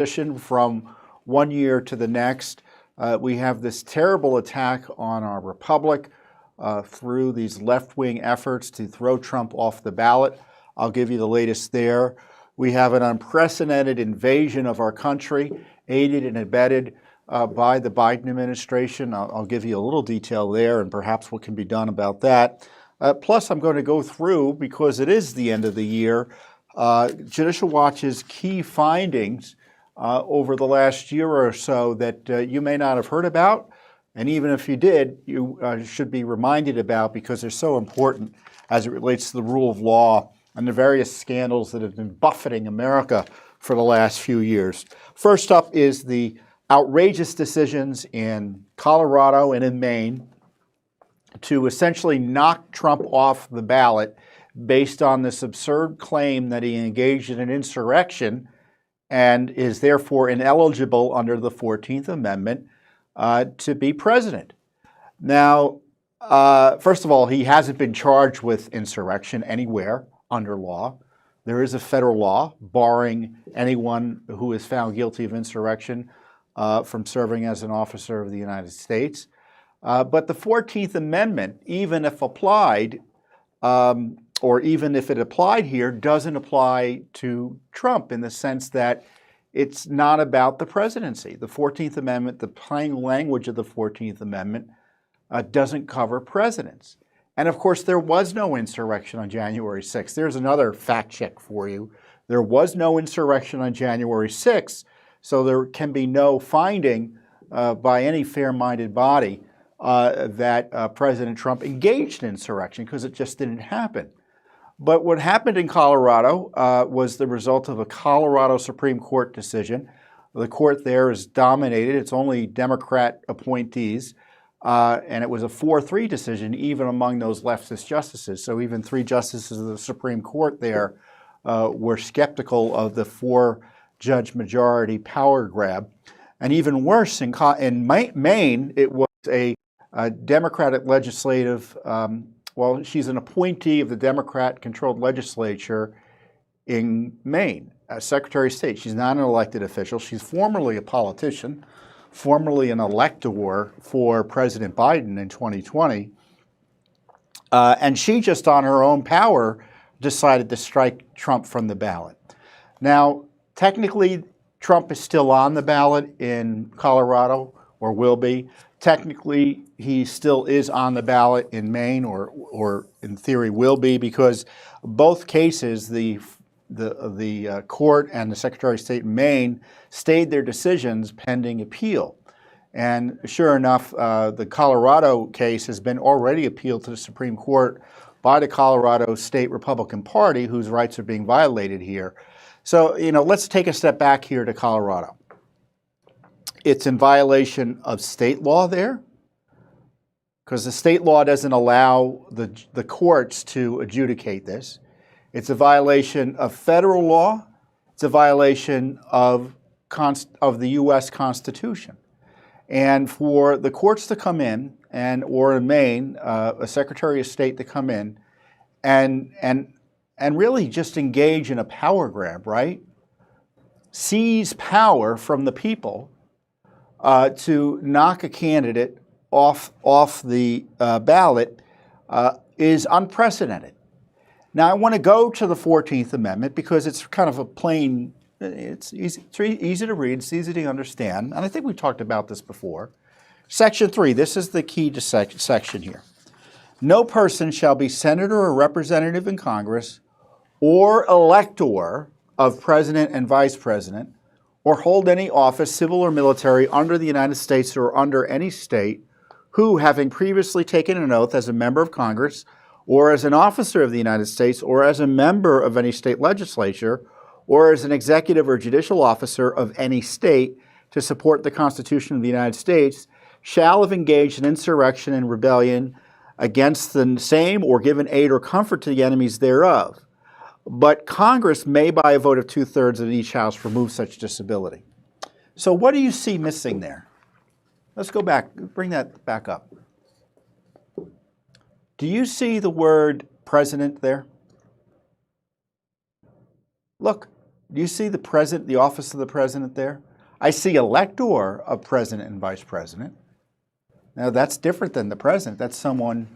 transition from one year to the next. We have this terrible attack on our republic through these left-wing efforts to throw Trump off the ballot. I'll give you the latest there. We have an unprecedented invasion of our country, aided and abetted by the Biden administration. I'll give you a little detail there and perhaps what can be done about that. Plus, I'm going to go through, because it is the end of the year, Judicial Watch's key findings over the last year or so that you may not have heard about. And even if you did, you should be reminded about, because they're so important as it relates to the rule of law and the various scandals that have been buffeting America for the last few years. First up is the outrageous decisions in Colorado and in Maine to essentially knock Trump off the ballot based on this absurd claim that he engaged in an insurrection and is therefore ineligible under the 14th Amendment to be president. Now, first of all, he hasn't been charged with insurrection anywhere under law. There is a federal law barring anyone who is found guilty of insurrection from serving as an officer of the United States. But the 14th Amendment, even if applied, or even if it applied here, doesn't apply to Trump in the sense that it's not about the presidency. The 14th Amendment, the plain language of the 14th Amendment, doesn't cover presidents. And of course, there was no insurrection on January 6th. There's another fact check for you. There was no insurrection on January 6th, so there can be no finding by any fair-minded body that President Trump engaged in insurrection, because it just didn't happen. But what happened in Colorado was the result of a Colorado Supreme Court decision. The court there is dominated. It's only Democrat appointees. And it was a 4-3 decision, even among those leftist justices. So even 3 justices of the Supreme Court there were skeptical of the 4-judge majority power grab. And even worse, in Maine, it was a Democratic legislative, well, she's an appointee of the Democrat-controlled legislature in Maine, as Secretary of State. She's not an elected official. She's formerly a politician, formerly an elector for President Biden in 2020. And she just on her own power decided to strike Trump from the ballot. Now, technically, Trump is still on the ballot in Colorado, or will be. Technically, he still is on the ballot in Maine, or in theory will be, because both cases, the court and the Secretary of State in Maine stayed their decisions pending appeal. And sure enough, the Colorado case has been already appealed to the Supreme Court by the Colorado State Republican Party, whose rights are being violated here. So, let's take a step back here to Colorado. It's in violation of state law there, because the state law doesn't allow the courts to adjudicate this. It's a violation of federal law. It's a violation of the U.S. Constitution. And for the courts to come in, or in Maine, a Secretary of State to come in and really just engage in a power grab, right? Seize power from the people to knock a candidate off the ballot is unprecedented. Now, I want to go to the 14th Amendment because it's kind of a plain, it's easy to read, it's easy to understand, and I think we talked about this before. Section 3, this is the key to section here. No person shall be senator or representative in Congress or elector of president and vice president, or hold any office, civil or military, under the United States or under any state, who, having previously taken an oath as a member of Congress, or as an officer of the United States, or as a member of any state legislature, or as an executive or judicial officer of any state to support the Constitution of the United States, shall have engaged in insurrection and rebellion against the same, or given aid or comfort to the enemies thereof. But Congress may, by a vote of 2/3 of each house, remove such disability. So what do you see missing there? Let's go back, bring that back up. Do you see the word president there? Look, Do you see the office of the president there? I see elector of president and vice president. Now that's different than the president. That's someone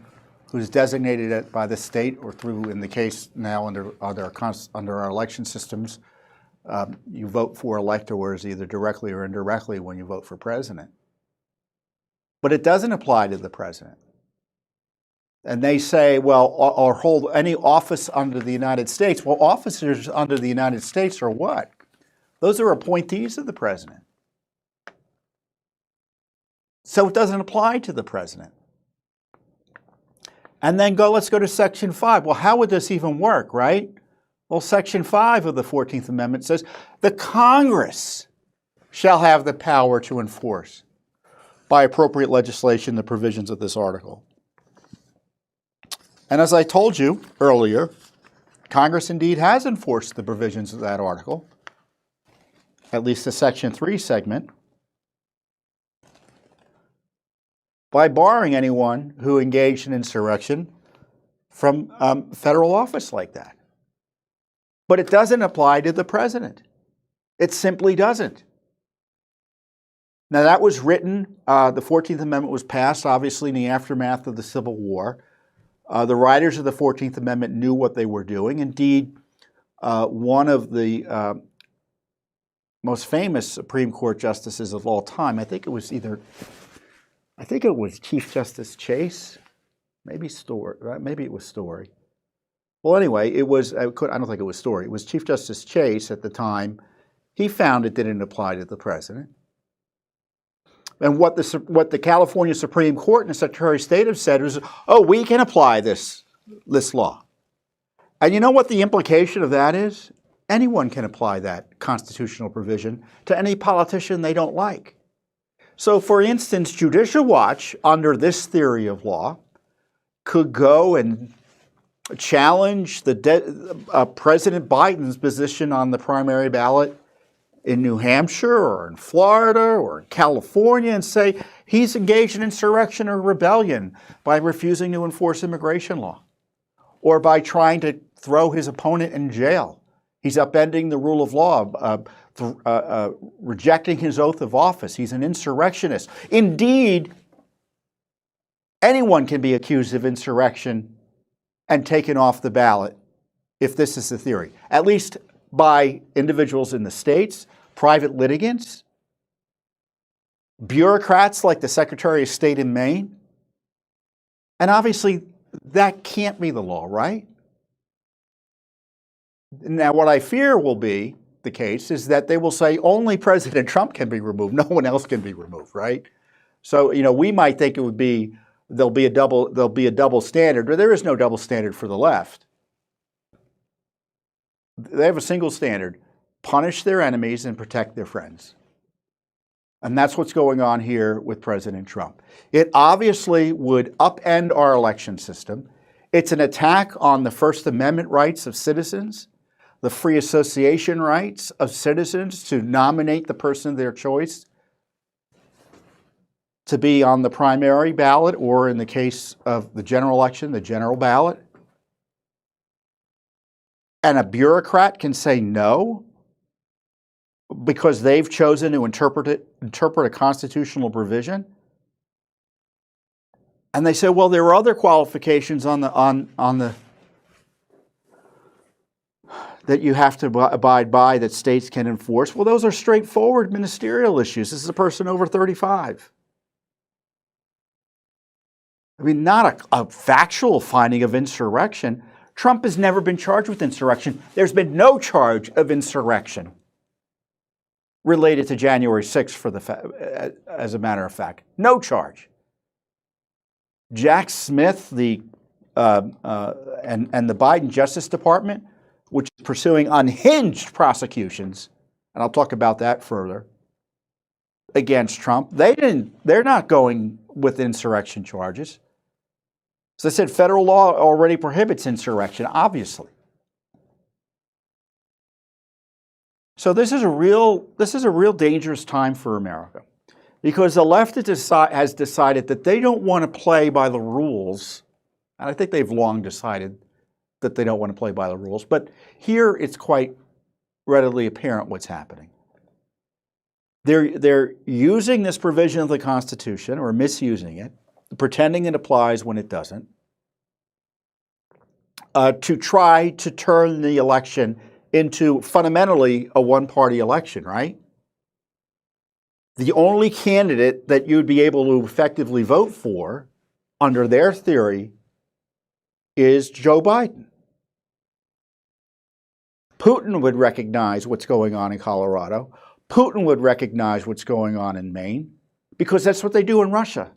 who's designated by the state or through, in the case now under our election systems, you vote for electors either directly or indirectly when you vote for president. But it doesn't apply to the president. And they say, well, or hold any office under the United States. Well, officers under the United States are what? Those are appointees of the president. So it doesn't apply to the president. And then let's go to Section 5. Well, how would this even work, right? Well, Section 5 of the 14th Amendment says, the Congress shall have the power to enforce by appropriate legislation the provisions of this article. And as I told you earlier, Congress indeed has enforced the provisions of that article, at least the Section 3 segment, by barring anyone who engaged in insurrection from federal office like that. But it doesn't apply to the president. It simply doesn't. Now that was written, the 14th Amendment was passed obviously in the aftermath of the Civil War. The writers of the 14th Amendment knew what they were doing. Indeed, one of the most famous Supreme Court justices of all time, I think it was Chief Justice Chase, maybe Story, right? Maybe it was Story. Well, anyway, I don't think it was Story. It was Chief Justice Chase at the time. He found it didn't apply to the president. And what the California Supreme Court and the Secretary of State have said was, oh, we can apply this law. And you know what the implication of that is? Anyone can apply that constitutional provision to any politician they don't like. So, for instance, Judicial Watch, under this theory of law, could go and challenge President Biden's position on the primary ballot in New Hampshire or in Florida or in California and say he's engaged in insurrection or rebellion by refusing to enforce immigration law or by trying to throw his opponent in jail. He's upending the rule of law, rejecting his oath of office. He's an insurrectionist. Indeed, anyone can be accused of insurrection and taken off the ballot if this is the theory, at least by individuals in the states, private litigants, bureaucrats like the Secretary of State in Maine. And obviously, that can't be the law, right? Now, what I fear will be the case is that they will say only President Trump can be removed. No one else can be removed, right? So, we might think there'll be a double standard, but there is no double standard for the left. They have a single standard: punish their enemies and protect their friends. And that's what's going on here with President Trump. It obviously would upend our election system. It's an attack on the First Amendment rights of citizens, the free association rights of citizens to nominate the person of their choice to be on the primary ballot, or in the case of the general election, the general ballot. And a bureaucrat can say no because they've chosen to interpret a constitutional provision. And they say, well, there are other qualifications that you have to abide by that states can enforce. Well, those are straightforward ministerial issues. This is a person over 35. I mean, not a factual finding of insurrection. Trump has never been charged with insurrection. There's been no charge of insurrection related to January 6th, as a matter of fact. No charge. Jack Smith, and the Biden Justice Department, which is pursuing unhinged prosecutions, and I'll talk about that further, against Trump, they're not going with insurrection charges. As I said, federal law already prohibits insurrection, obviously. So this is a real dangerous time for America, because the left has decided that they don't want to play by the rules, and I think they've long decided that they don't want to play by the rules. But here it's quite readily apparent what's happening. They're using this provision of the Constitution, or misusing it, pretending it applies when it doesn't, to try to turn the election into fundamentally a one-party election, right? The only candidate that you'd be able to effectively vote for, under their theory, is Joe Biden. Putin would recognize what's going on in Colorado. Putin would recognize what's going on in Maine, because that's what they do in Russia.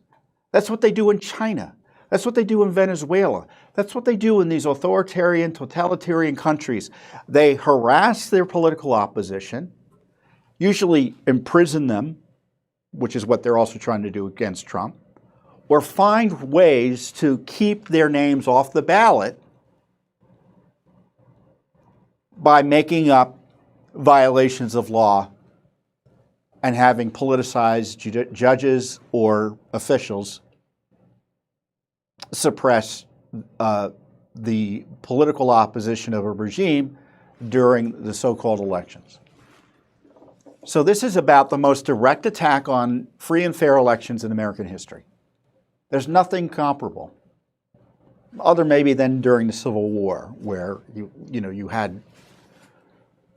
That's what they do in China. That's what they do in Venezuela. That's what they do in these authoritarian, totalitarian countries. They harass their political opposition, usually imprison them, which is what they're also trying to do against Trump, or find ways to keep their names off the ballot by making up violations of law and having politicized judges or officials suppress the political opposition of a regime during the so-called elections. So this is about the most direct attack on free and fair elections in American history. There's nothing comparable, other maybe than during the Civil War, where you had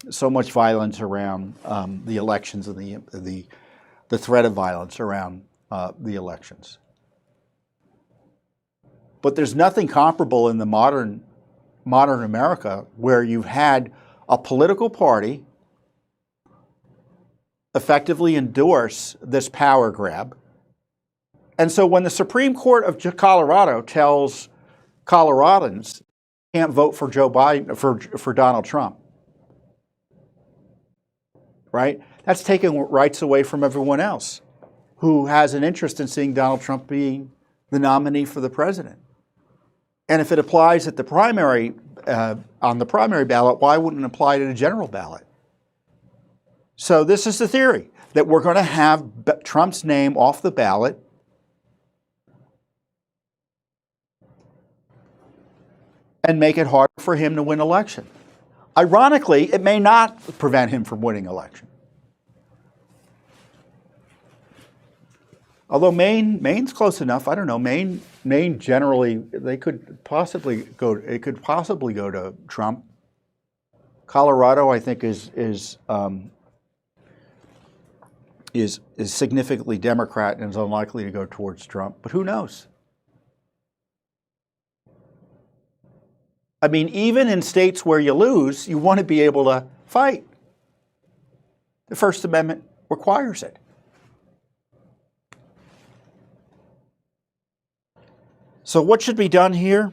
so much violence around the elections and the threat of violence around the elections. But there's nothing comparable in the modern America, where you've had a political party effectively endorse this power grab. And so when the Supreme Court of Colorado tells Coloradans they can't vote for Joe Biden, for Donald Trump, right? That's taking rights away from everyone else who has an interest in seeing Donald Trump being the nominee for the president. And if it applies at the primary, on the primary ballot, why wouldn't it apply to the general ballot? So this is the theory, that we're going to have Trump's name off the ballot and make it harder for him to win election. Ironically, it may not prevent him from winning election. Although Maine's close enough, I don't know. Maine generally, it could possibly go to Trump. Colorado, I think, is significantly Democrat and is unlikely to go towards Trump. But who knows? I mean, even in states where you lose, you want to be able to fight. The First Amendment requires it. So what should be done here?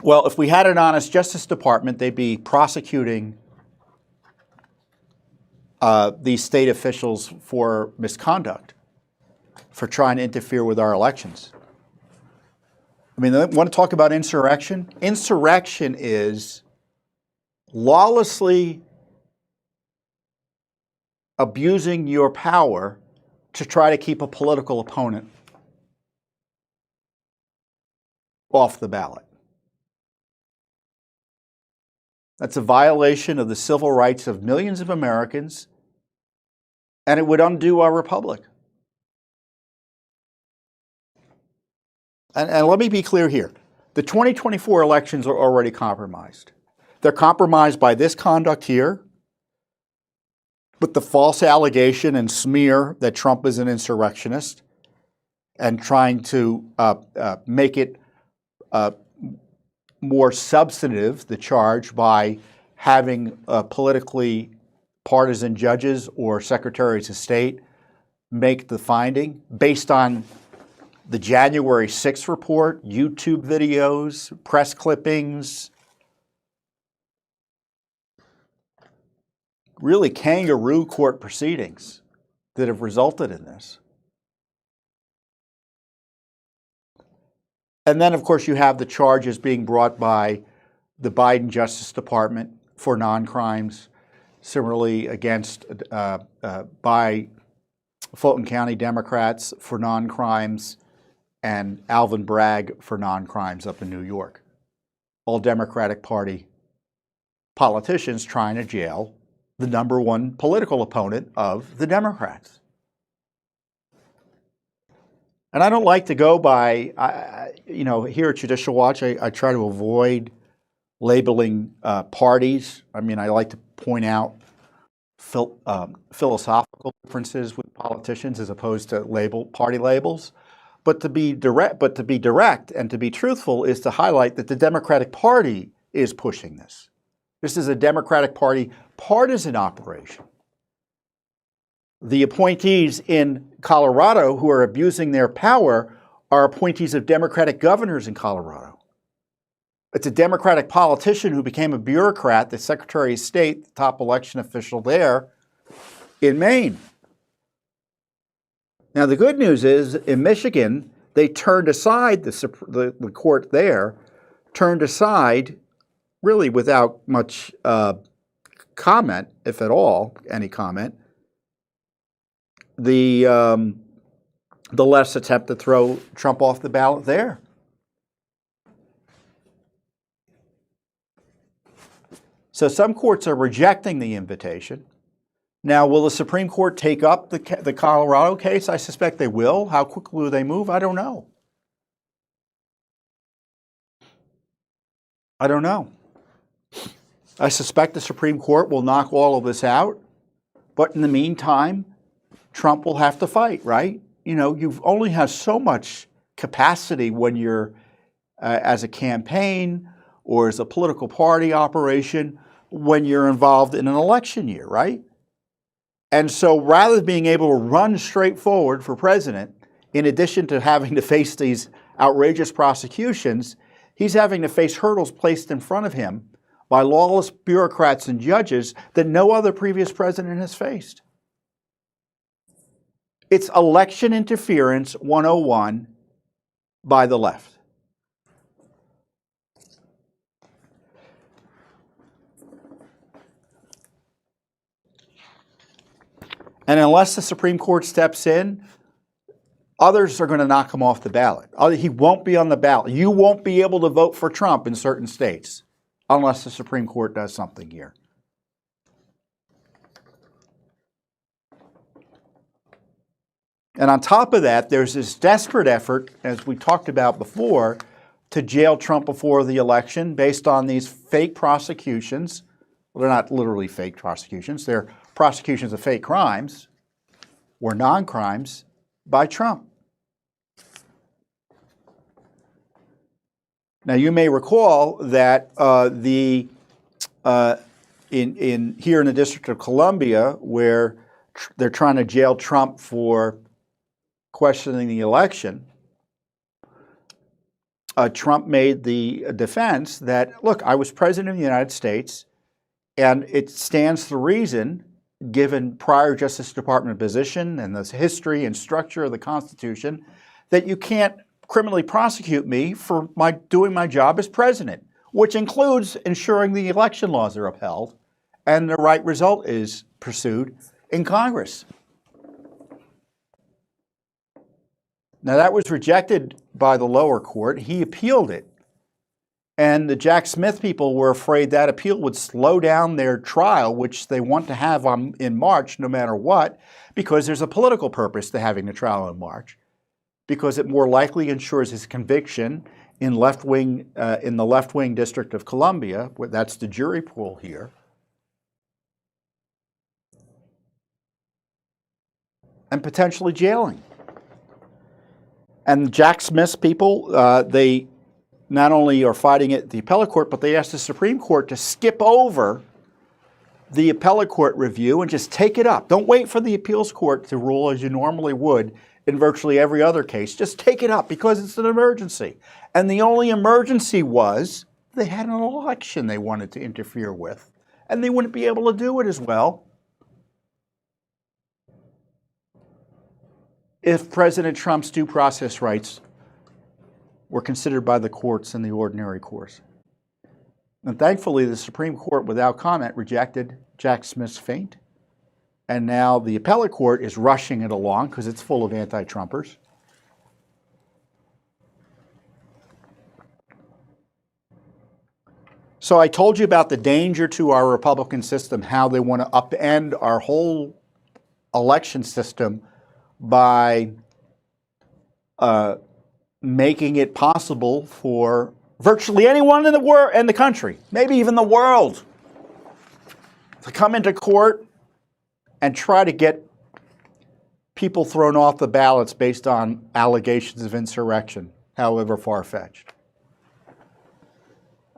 Well, if we had an honest Justice Department, they'd be prosecuting these state officials for misconduct, for trying to interfere with our elections. I mean, they want to talk about insurrection? Insurrection is lawlessly abusing your power to try to keep a political opponent off the ballot. That's a violation of the civil rights of millions of Americans, and it would undo our republic. And let me be clear here. The 2024 elections are already compromised. They're compromised by this conduct here, with the false allegation and smear that Trump is an insurrectionist, and trying to make it more substantive, the charge, by having politically partisan judges or secretaries of state make the finding based on the January 6th report, YouTube videos, press clippings, really kangaroo court proceedings that have resulted in this. And then, of course, you have the charges being brought by the Biden Justice Department for non-crimes, similarly against by Fulton County Democrats for non-crimes, and Alvin Bragg for non-crimes up in New York. all Democratic Party politicians trying to jail the number one political opponent of the Democrats. And I don't like to go by, here at Judicial Watch, I try to avoid labeling parties. I mean, I like to point out philosophical differences with politicians as opposed to party labels. But to be direct and to be truthful is to highlight that the Democratic Party is pushing this. This is a Democratic Party partisan operation. The appointees in Colorado who are abusing their power are appointees of Democratic governors in Colorado. It's a Democratic politician who became a bureaucrat, the Secretary of State, the top election official there in Maine. Now, the good news is in Michigan, they turned aside, the court there turned aside, really without much comment, if at all, any comment, the left's attempt to throw Trump off the ballot there. So some courts are rejecting the invitation. Now, will the Supreme Court take up the Colorado case? I suspect they will. How quickly will they move? I don't know. I don't know. I suspect the Supreme Court will knock all of this out. But in the meantime, Trump will have to fight, right? You know, you've only have so much capacity when you're as a campaign or as a political party operation when you're involved in an election year, right? And so rather than being able to run straight forward for president, in addition to having to face these outrageous prosecutions, he's having to face hurdles placed in front of him by lawless bureaucrats and judges that no other previous president has faced. It's election interference 101 by the left. And unless the Supreme Court steps in, others are going to knock him off the ballot. He won't be on the ballot. You won't be able to vote for Trump in certain states unless the Supreme Court does something here. And on top of that, there's this desperate effort, as we talked about before, to jail Trump before the election based on these fake prosecutions. Well, they're not literally fake prosecutions. They're prosecutions of fake crimes or non-crimes by Trump. Now, you may recall that here in the District of Columbia, where they're trying to jail Trump for questioning the election, Trump made the defense that, look, I was president of the United States, and it stands to reason, given prior Justice Department position and the history and structure of the Constitution, that you can't criminally prosecute me for doing my job as president, which includes ensuring the election laws are upheld and the right result is pursued in Congress. Now, that was rejected by the lower court. He appealed it. And the Jack Smith people were afraid that appeal would slow down their trial, which they want to have in March no matter what, because there's a political purpose to having the trial in March, because it more likely ensures his conviction in the left-wing District of Columbia, that's the jury pool here. And potentially jailing. And Jack Smith's people, they not only are fighting it at the appellate court, but they asked the Supreme Court to skip over the appellate court review and just take it up. Don't wait for the appeals court to rule as you normally would in virtually every other case. Just take it up because it's an emergency. And the only emergency was they had an election they wanted to interfere with, and they wouldn't be able to do it as well if President Trump's due process rights were considered by the courts in the ordinary course. And thankfully, the Supreme Court, without comment, rejected Jack Smith's feint. And now the appellate court is rushing it along because it's full of anti-Trumpers. So I told you about the danger to our Republican system, how they want to upend our whole election system by making it possible for virtually anyone in the world, in the country, maybe even the world, to come into court and try to get people thrown off the ballots based on allegations of insurrection, however far-fetched.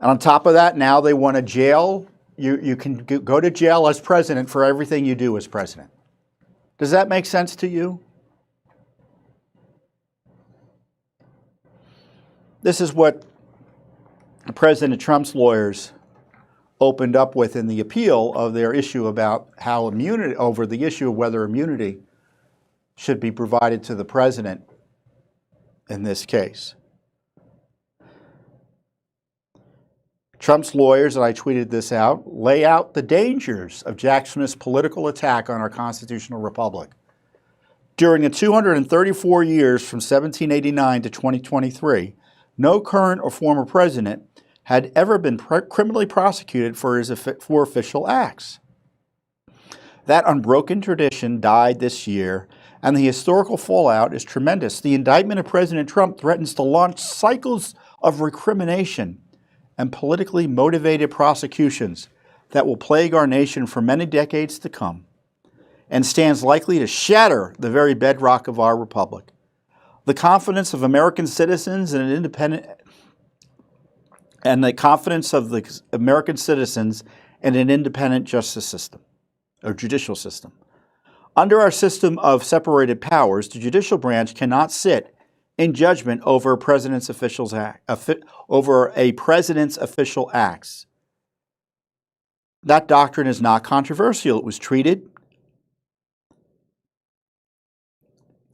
And on top of that, now they want to jail. You can go to jail as president for everything you do as president. Does that make sense to you? This is what President Trump's lawyers opened up with in the appeal of their issue about how immunity, over the issue of whether immunity should be provided to the president in this case. Trump's lawyers, and I tweeted this out, lay out the dangers of Jack Smith's political attack on our constitutional republic. During the 234 years from 1789 to 2023, no current or former president had ever been criminally prosecuted for official acts. That unbroken tradition died this year, and the historical fallout is tremendous. The indictment of President Trump threatens to launch cycles of recrimination and politically motivated prosecutions that will plague our nation for many decades to come, and stands likely to shatter the very bedrock of our republic. The confidence of American citizens in an independent justice system or judicial system. Under our system of separated powers, the judicial branch cannot sit in judgment over a president's official acts. That doctrine is not controversial. It was treated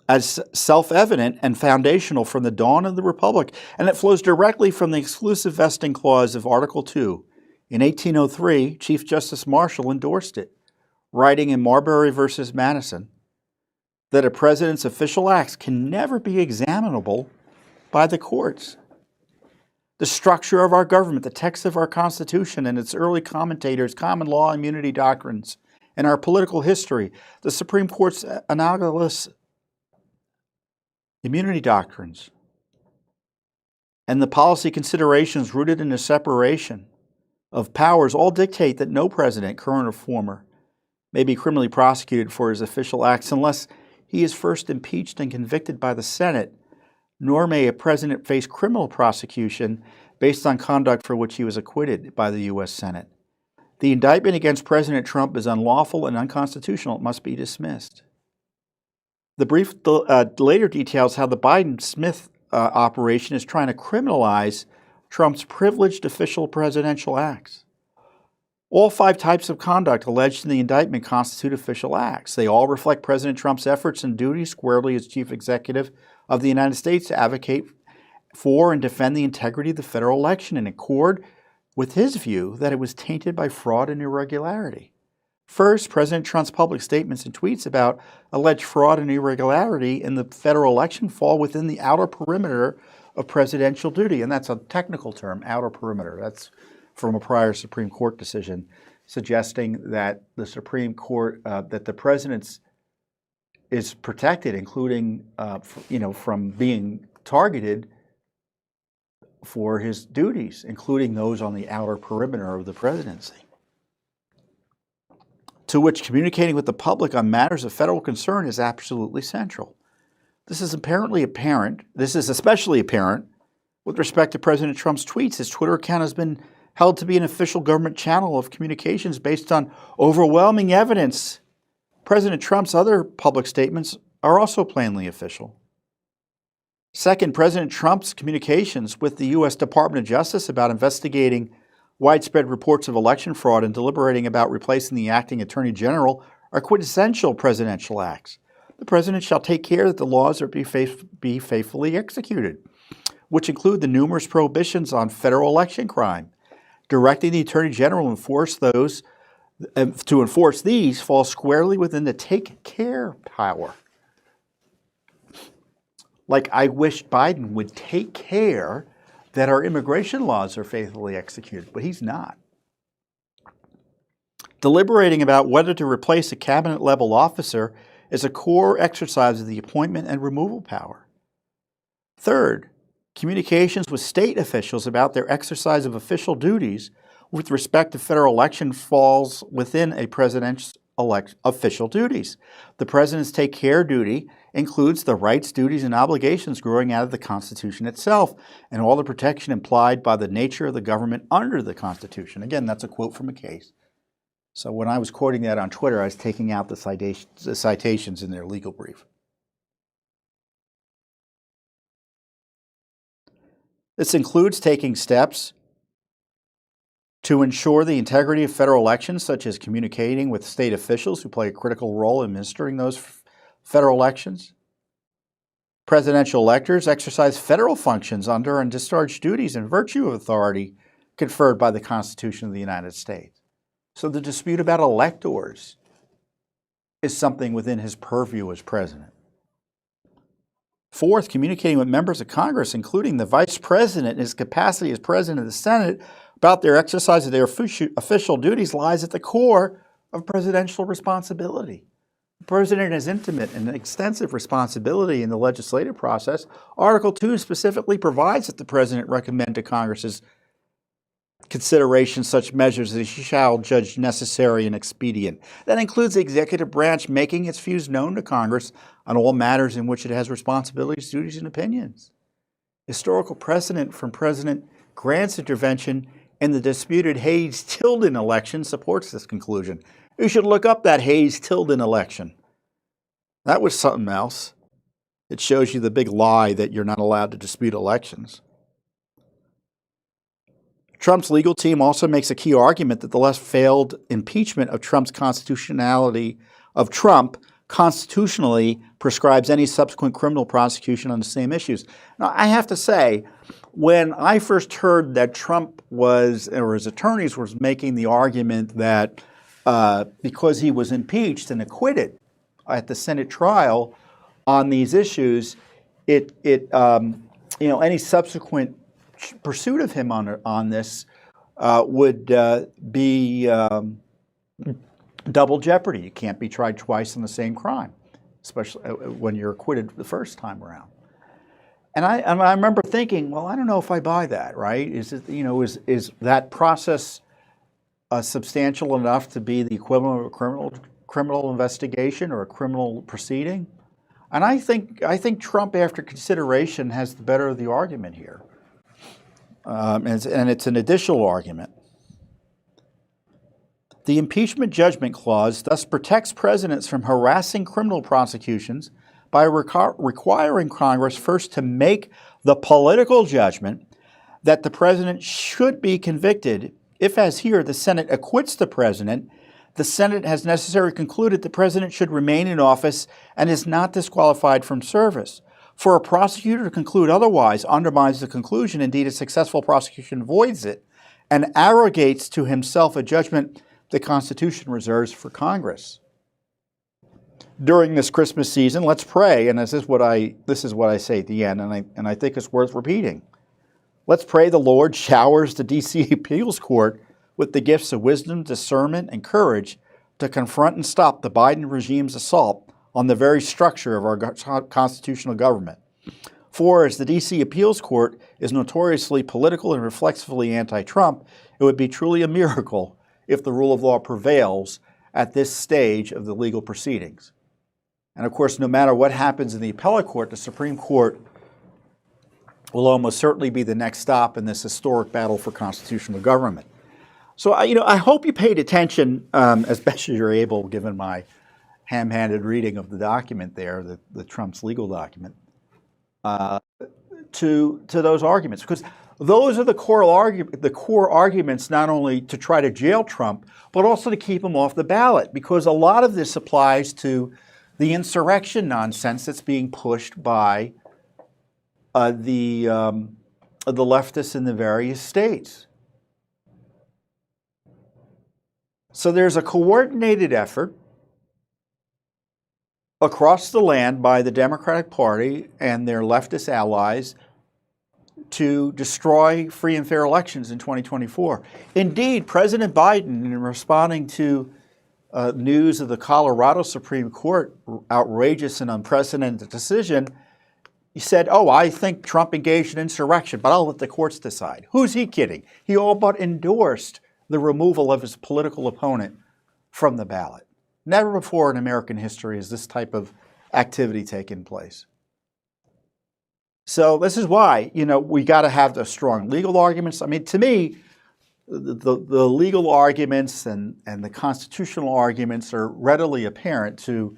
as self-evident and foundational from the dawn of the Republic, and it flows directly from the exclusive vesting clause of Article 2. In 1803, Chief Justice Marshall endorsed it, writing in Marbury v. Madison that a president's official acts can never be examinable by the courts. The structure of our government, the text of our Constitution and its early commentators, common law immunity doctrines, and our political history, the Supreme Court's analogous immunity doctrines, and the policy considerations rooted in the separation of powers all dictate that no president, current or former, may be criminally prosecuted for his official acts unless he is first impeached and convicted by the Senate, nor may a president face criminal prosecution based on conduct for which he was acquitted by the U.S. Senate. The indictment against President Trump is unlawful and unconstitutional. It must be dismissed. The brief later details how the Biden-Smith operation is trying to criminalize Trump's privileged official presidential acts. All 5 types of conduct alleged in the indictment constitute official acts. They all reflect President Trump's efforts and duties squarely as chief executive of the United States to advocate for and defend the integrity of the federal election in accord with his view that it was tainted by fraud and irregularity. First, President Trump's public statements and tweets about alleged fraud and irregularity in the federal election fall within the outer perimeter of presidential duty. And that's a technical term, outer perimeter. That's from a prior Supreme Court decision suggesting that the Supreme Court, that the president's is protected, including, from being targeted for his duties, including those on the outer perimeter of the presidency. To which communicating with the public on matters of federal concern is absolutely central. This is especially apparent with respect to President Trump's tweets. His Twitter account has been held to be an official government channel of communications based on overwhelming evidence. President Trump's other public statements are also plainly official. Second, President Trump's communications with the U.S. Department of Justice about investigating widespread reports of election fraud and deliberating about replacing the acting Attorney General are quintessential presidential acts. The President shall take care that the laws are be faithfully executed, which include the numerous prohibitions on federal election crime. Directing the Attorney General to enforce these falls squarely within the take care power. Like, I wish Biden would take care that our immigration laws are faithfully executed, but he's not. Deliberating about whether to replace a cabinet-level officer is a core exercise of the appointment and removal power. Third, communications with state officials about their exercise of official duties with respect to federal election falls within a president's official duties. The president's take care duty includes the rights, duties, and obligations growing out of the Constitution itself and all the protection implied by the nature of the government under the Constitution. Again, that's a quote from a case. So when I was quoting that on Twitter, I was taking out the citations in their legal brief. This includes taking steps to ensure the integrity of federal elections, such as communicating with state officials who play a critical role in administering those federal elections. Presidential electors exercise federal functions under and discharge duties in virtue of authority conferred by the Constitution of the United States. So the dispute about electors is something within his purview as president. Fourth, communicating with members of Congress, including the Vice President in his capacity as President of the Senate, about their exercise of their official duties lies at the core of presidential responsibility. The President has intimate and extensive responsibility in the legislative process. Article 2 specifically provides that the President recommend to Congress's consideration such measures as he shall judge necessary and expedient. That includes the executive branch making its views known to Congress on all matters in which it has responsibilities, duties, and opinions. Historical precedent from President Grant's intervention in the disputed Hayes-Tilden election supports this conclusion. You should look up that Hayes-Tilden election. That was something else. It shows you the big lie that you're not allowed to dispute elections. Trump's legal team also makes a key argument that the left failed impeachment of Trump's constitutionally prescribes any subsequent criminal prosecution on the same issues. Now, I have to say, when I first heard that Trump was, or his attorneys was making the argument that because he was impeached and acquitted at the Senate trial on these issues, any subsequent pursuit of him on this would be double jeopardy. You can't be tried twice on the same crime, especially when you're acquitted the first time around. And I remember thinking, well, I don't know if I buy that. Right? Is is that process substantial enough to be the equivalent of a criminal investigation or a criminal proceeding? And I think Trump, after consideration, has the better of the argument here. And it's an additional argument. The impeachment judgment clause thus protects presidents from harassing criminal prosecutions by requiring Congress first to make the political judgment that the president should be convicted if, as here, the Senate acquits the president. The Senate has necessarily concluded the president should remain in office and is not disqualified from service. For a prosecutor to conclude otherwise undermines the conclusion. Indeed, a successful prosecution voids it and arrogates to himself a judgment the Constitution reserves for Congress. During this Christmas season, let's pray, and this is what I say at the end, and I think it's worth repeating. Let's pray the Lord showers the D.C. Appeals Court with the gifts of wisdom, discernment, and courage to confront and stop the Biden regime's assault on the very structure of our constitutional government. For, as the D.C. Appeals Court is notoriously political and reflexively anti-Trump, it would be truly a miracle if the rule of law prevails at this stage of the legal proceedings. And of course, no matter what happens in the appellate court, the Supreme Court will almost certainly be the next stop in this historic battle for constitutional government. So, I hope you paid attention as best as you're able, given my ham-handed reading of the document there, the Trump's legal document, to those arguments, because those are the core arguments not only to try to jail Trump, but also to keep him off the ballot, because a lot of this applies to the insurrection nonsense that's being pushed by the leftists in the various states. So there's a coordinated effort across the land by the Democratic Party and their leftist allies to destroy free and fair elections in 2024. Indeed, President Biden, in responding to news of the Colorado Supreme Court outrageous and unprecedented decision, he said, "Oh, I think Trump engaged in insurrection, but I'll let the courts decide." Who's he kidding? He all but endorsed the removal of his political opponent from the ballot. Never before in American history has this type of activity taken place. So this is why, we got to have the strong legal arguments. I mean, to me, the legal arguments and the constitutional arguments are readily apparent to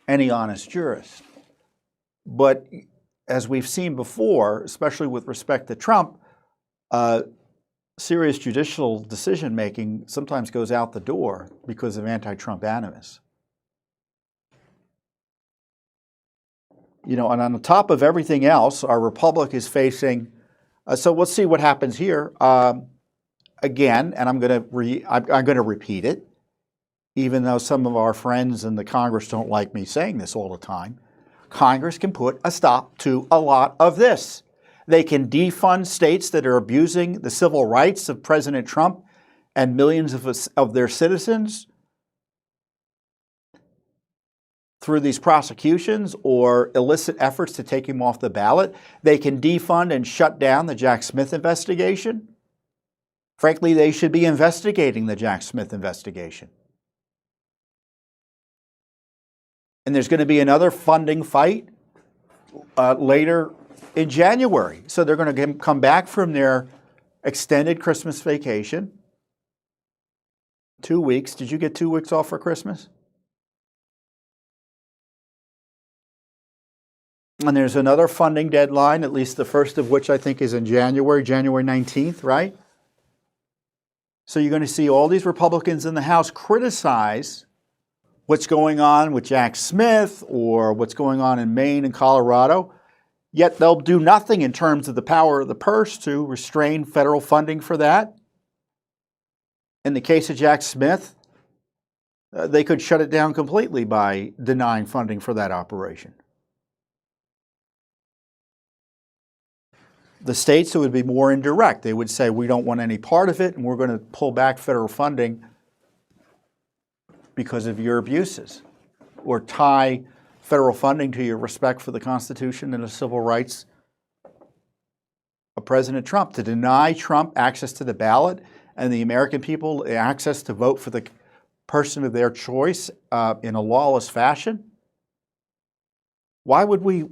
any honest jurist. But as we've seen before, especially with respect to Trump, serious judicial decision-making sometimes goes out the door because of anti-Trump animus. And on the top of everything else, our republic is facing, so let's see what happens here. Again, and I'm going to repeat it, even though some of our friends in the Congress don't like me saying this all the time. Congress can put a stop to a lot of this. They can defund states that are abusing the civil rights of President Trump and millions of their citizens through these prosecutions or illicit efforts to take him off the ballot. They can defund and shut down the Jack Smith investigation. Frankly, they should be investigating the Jack Smith investigation. And there's going to be another funding fight later in January. So they're going to come back from their extended Christmas vacation. 2 weeks. Did you get 2 weeks off for Christmas? And there's another funding deadline, at least the first of which I think is in January 19th, right? So you're going to see all these Republicans in the House criticize what's going on with Jack Smith or what's going on in Maine and Colorado, yet they'll do nothing in terms of the power of the purse to restrain federal funding for that. In the case of Jack Smith, they could shut it down completely by denying funding for that operation. The states, it would be more indirect. They would say, we don't want any part of it, and we're going to pull back federal funding because of your abuses, or tie federal funding to your respect for the Constitution and the civil rights of President Trump. To deny Trump access to the ballot and the American people access to vote for the person of their choice in a lawless fashion. Why would we?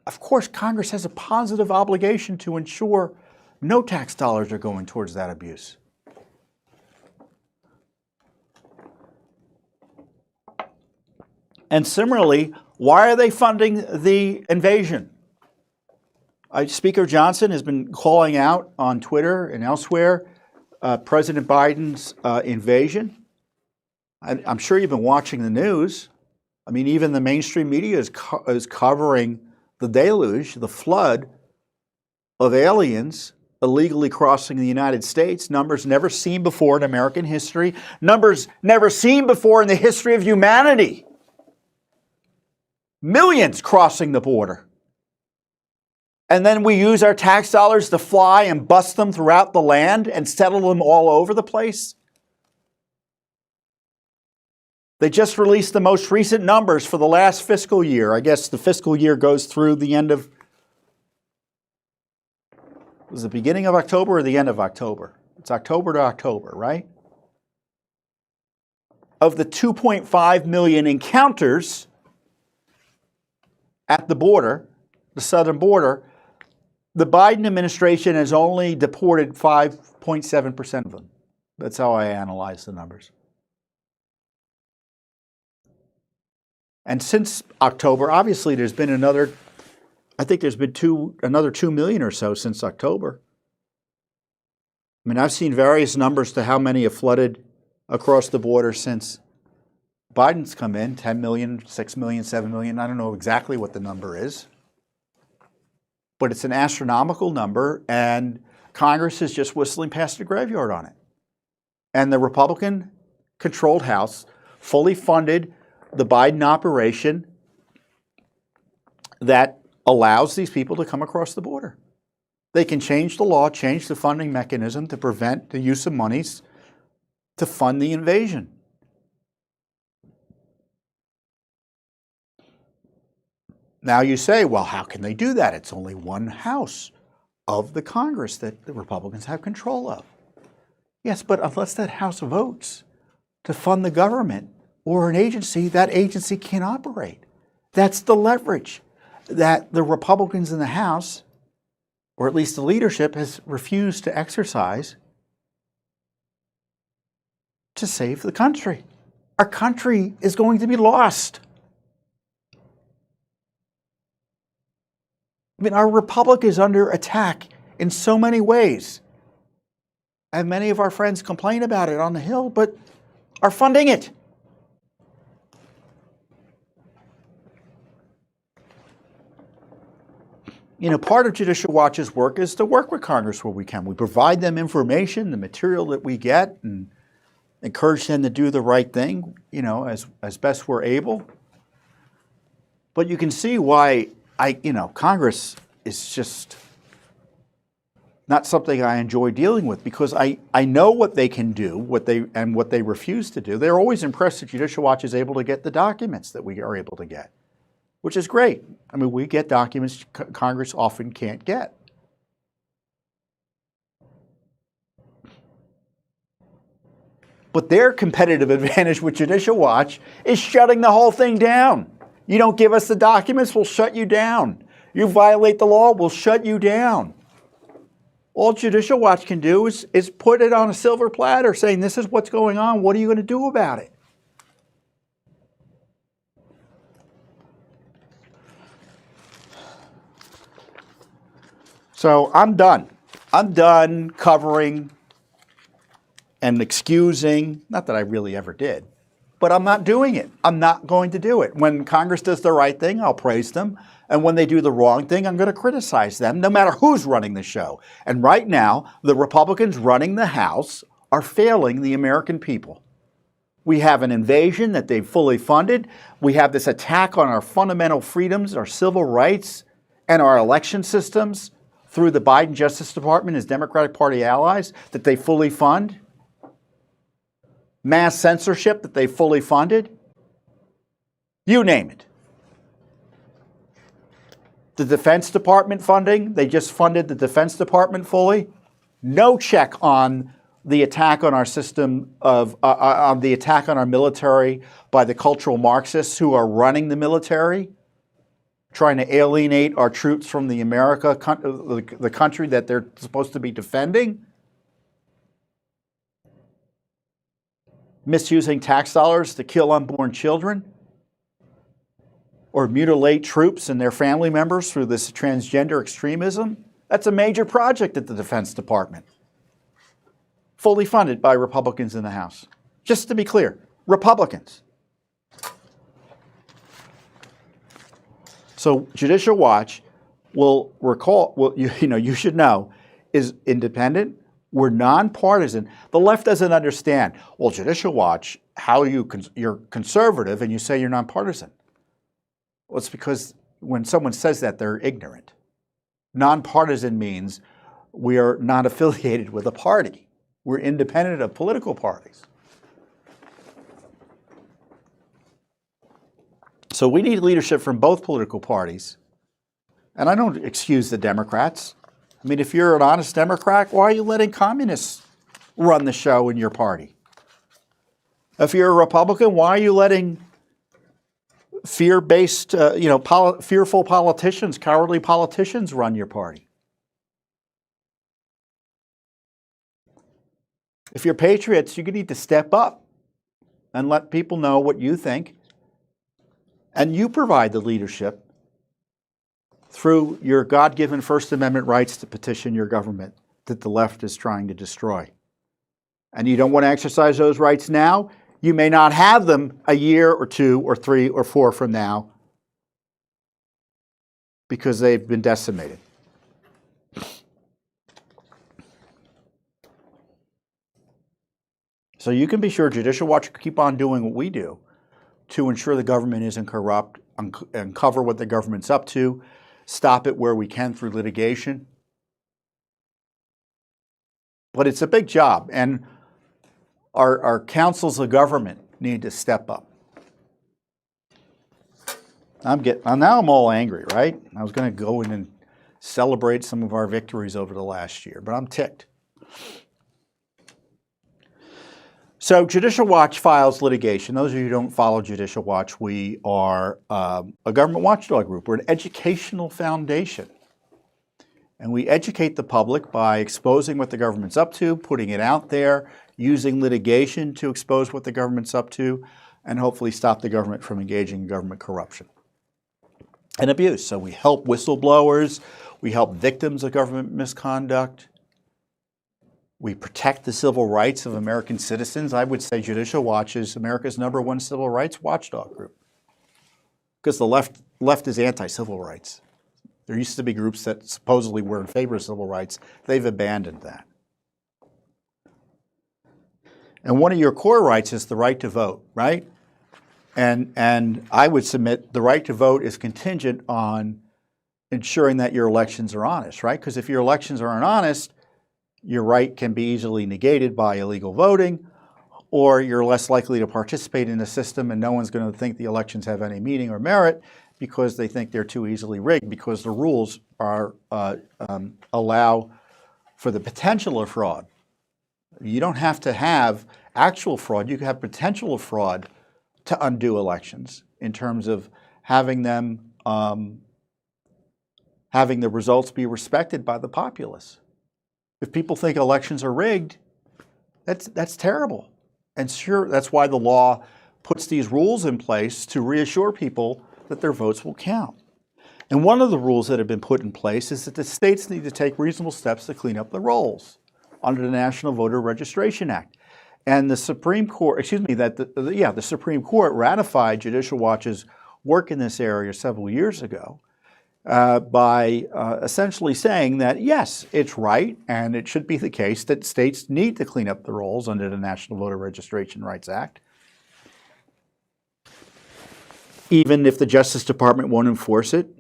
Of course, Congress has a positive obligation to ensure no tax dollars are going towards that abuse. And similarly, why are they funding the invasion? Speaker Johnson has been calling out on Twitter and elsewhere President Biden's invasion. I'm sure you've been watching the news. I mean, even the mainstream media is covering the deluge, the flood of aliens illegally crossing the United States, numbers never seen before in American history, numbers never seen before in the history of humanity. Millions crossing the border. And then we use our tax dollars to fly and bust them throughout the land and settle them all over the place. They just released the most recent numbers for the last fiscal year. I guess the fiscal year goes through the end of, was it the beginning of October or the end of October? It's October to October, right? Of the 2.5 million encounters at the border, the southern border, the Biden administration has only deported 5.7% of them. That's how I analyze the numbers. And since October, obviously there's been another, I think there's been another 2 million or so since October. I mean, I've seen various numbers to how many have flooded across the border since Biden's come in, 10 million, 6 million, 7 million. I don't know exactly what the number is. But it's an astronomical number, and Congress is just whistling past the graveyard on it. And the Republican-controlled House fully funded the Biden operation that allows these people to come across the border. They can change the law, change the funding mechanism to prevent the use of monies to fund the invasion. Now you say, well, how can they do that? It's only one house of the Congress that the Republicans have control of. Yes, but unless that house votes to fund the government or an agency, that agency can't operate. That's the leverage that the Republicans in the House, or at least the leadership, has refused to exercise to save the country. Our country is going to be lost. I mean, our republic is under attack in so many ways. And many of our friends complain about it on the Hill, but are funding it. You know, part of Judicial Watch's work is to work with Congress where we can. We provide them information, the material that we get, and encourage them to do the right thing, you know, as best we're able. But you can see why Congress is just not something I enjoy dealing with, because I know what they can do, what they refuse to do. They're always impressed that Judicial Watch is able to get the documents that we are able to get, which is great. I mean, we get documents Congress often can't get. But their competitive advantage with Judicial Watch is shutting the whole thing down. You don't give us the documents, we'll shut you down. You violate the law, we'll shut you down. All Judicial Watch can do is put it on a silver platter saying, this is what's going on, what are you going to do about it? So I'm done. I'm done covering and excusing, not that I really ever did, but I'm not doing it. I'm not going to do it. When Congress does the right thing, I'll praise them. And when they do the wrong thing, I'm going to criticize them, no matter who's running the show. And right now, the Republicans running the House are failing the American people. We have an invasion that they've fully funded. We have this attack on our fundamental freedoms, our civil rights, and our election systems through the Biden Justice Department, his Democratic Party allies, that they fully fund. Mass censorship that they fully funded. You name it. The Defense Department funding, they just funded the Defense Department fully. No check on the attack on our system on the attack on our military by the cultural Marxists who are running the military, trying to alienate our troops from the country that they're supposed to be defending. Misusing tax dollars to kill unborn children or mutilate troops and their family members through this transgender extremism. That's a major project at the Defense Department, fully funded by Republicans in the House. Just to be clear, Republicans. So Judicial Watch you should know, is independent. We're nonpartisan. The left doesn't understand. Well, Judicial Watch, you're conservative and you say you're nonpartisan. Well, it's because when someone says that, they're ignorant. Nonpartisan means we are not affiliated with a party. We're independent of political parties. So we need leadership from both political parties. And I don't excuse the Democrats. I mean, if you're an honest Democrat, why are you letting communists run the show in your party? If you're a Republican, why are you letting fear-based, fearful politicians, cowardly politicians run your party? If you're patriots, you need to step up and let people know what you think. And you provide the leadership through your God-given First Amendment rights to petition your government that the left is trying to destroy. And you don't want to exercise those rights now, you may not have them a year or 2 or 3 or 4 from now because they've been decimated. So you can be sure Judicial Watch will keep on doing what we do to ensure the government isn't corrupt, uncover what the government's up to, stop it where we can through litigation, But it's a big job, and our councils of government need to step up. Now I'm all angry, right? I was going to go in and celebrate some of our victories over the last year, but I'm ticked. So Judicial Watch files litigation. Those of you who don't follow Judicial Watch, we are a government watchdog group. We're an educational foundation. And we educate the public by exposing what the government's up to, putting it out there, using litigation to expose what the government's up to, and hopefully stop the government from engaging in government corruption and abuse. So we help whistleblowers, we help victims of government misconduct, we protect the civil rights of American citizens. I would say Judicial Watch is America's #1 civil rights watchdog group, because the left is anti-civil rights. There used to be groups that supposedly were in favor of civil rights. They've abandoned that. And one of your core rights is the right to vote, right? And I would submit the right to vote is contingent on ensuring that your elections are honest, right? Because if your elections aren't honest, your right can be easily negated by illegal voting, or you're less likely to participate in the system and no one's going to think the elections have any meaning or merit because they think they're too easily rigged, because the rules are allow for the potential of fraud. You don't have to have actual fraud. You can have potential of fraud to undo elections in terms of having them having the results be respected by the populace. If people think elections are rigged, that's terrible. And sure, that's why the law puts these rules in place to reassure people that their votes will count. And one of the rules that have been put in place is that the states need to take reasonable steps to clean up the rolls under the National Voter Registration Act. And the Supreme Court, the Supreme Court ratified Judicial Watch's work in this area several years ago by essentially saying that, yes, it's right and it should be the case that states need to clean up the rolls under the National Voter Registration Rights Act, even if the Justice Department won't enforce it.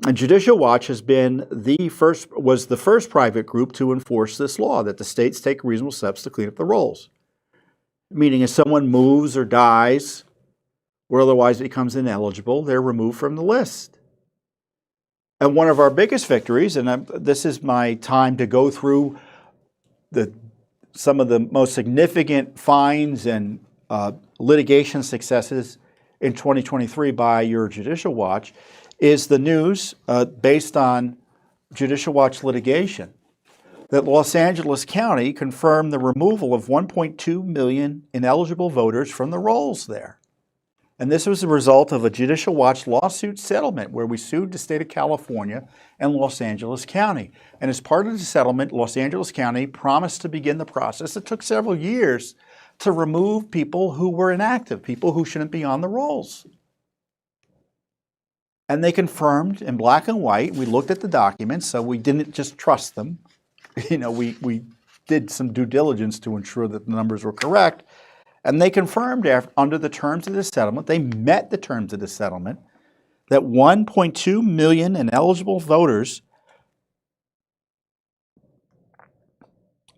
And Judicial Watch was the first private group to enforce this law, that the states take reasonable steps to clean up the rolls. Meaning if someone moves or dies or otherwise becomes ineligible, they're removed from the list. And one of our biggest victories, and this is my time to go through some of the most significant fines and litigation successes in 2023 by your Judicial Watch, is the news based on Judicial Watch litigation that Los Angeles County confirmed the removal of 1.2 million ineligible voters from the rolls there. And this was a result of a Judicial Watch lawsuit settlement where we sued the state of California and Los Angeles County. And as part of the settlement, Los Angeles County promised to begin the process. It took several years to remove people who were inactive, people who shouldn't be on the rolls. And they confirmed in black and white. We looked at the documents, so we didn't just trust them. We did some due diligence to ensure that the numbers were correct. And they confirmed under the terms of the settlement, they met the terms of the settlement, that 1.2 million ineligible voters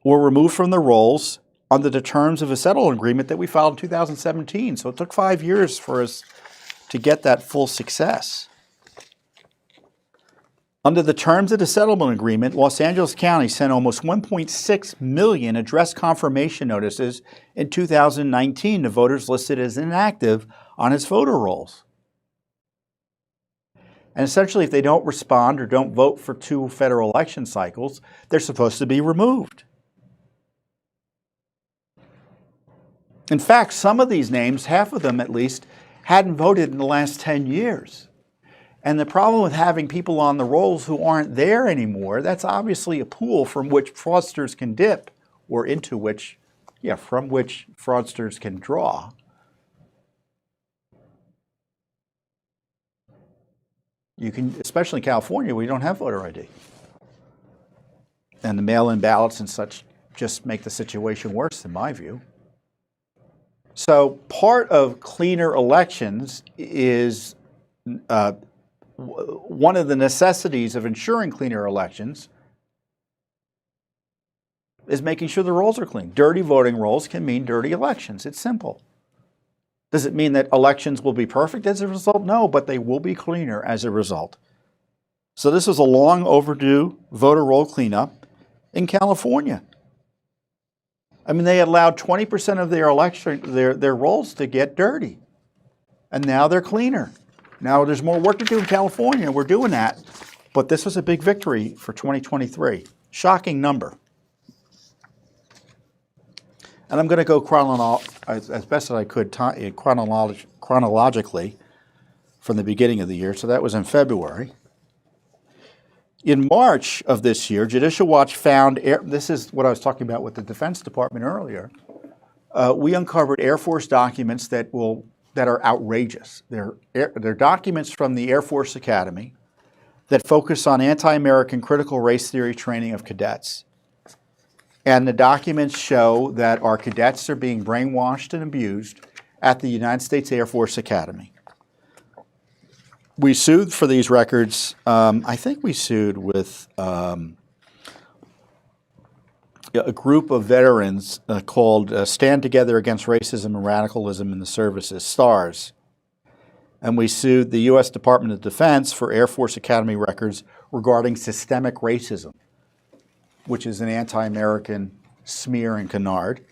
were removed from the rolls under the terms of a settlement agreement that we filed in 2017. So it took 5 years for us to get that full success. Under the terms of the settlement agreement, Los Angeles County sent almost 1.6 million address confirmation notices in 2019 to voters listed as inactive on its voter rolls. And essentially, if they don't respond or don't vote for 2 federal election cycles, they're supposed to be removed. In fact, some of these names, half of them at least, hadn't voted in the last 10 years. And the problem with having people on the rolls who aren't there anymore, that's obviously a pool from which fraudsters can dip, or from which fraudsters can draw. You can, especially in California, we don't have voter ID. And the mail-in ballots and such just make the situation worse, in my view. So part of cleaner elections is one of the necessities of ensuring cleaner elections is making sure the rolls are clean. Dirty voting rolls can mean dirty elections. It's simple. Does it mean that elections will be perfect as a result? No, but they will be cleaner as a result. So this was a long overdue voter roll cleanup in California. I mean, they allowed 20% of their rolls to get dirty. And now they're cleaner. Now there's more work to do in California. We're doing that. But this was a big victory for 2023. Shocking number. And I'm going to go as best as I could chronologically from the beginning of the year. So that was in February. In March of this year, Judicial Watch found, this is what I was talking about with the Defense Department earlier, we uncovered Air Force documents that are outrageous. They're documents from the Air Force Academy that focus on anti-American critical race theory training of cadets. And the documents show that our cadets are being brainwashed and abused at the United States Air Force Academy. We sued for these records. I think we sued with a group of veterans called Stand Together Against Racism and Radicalism in the Services, STARS. And we sued the U.S. Department of Defense for Air Force Academy records regarding systemic racism, which is an anti-American smear and canard.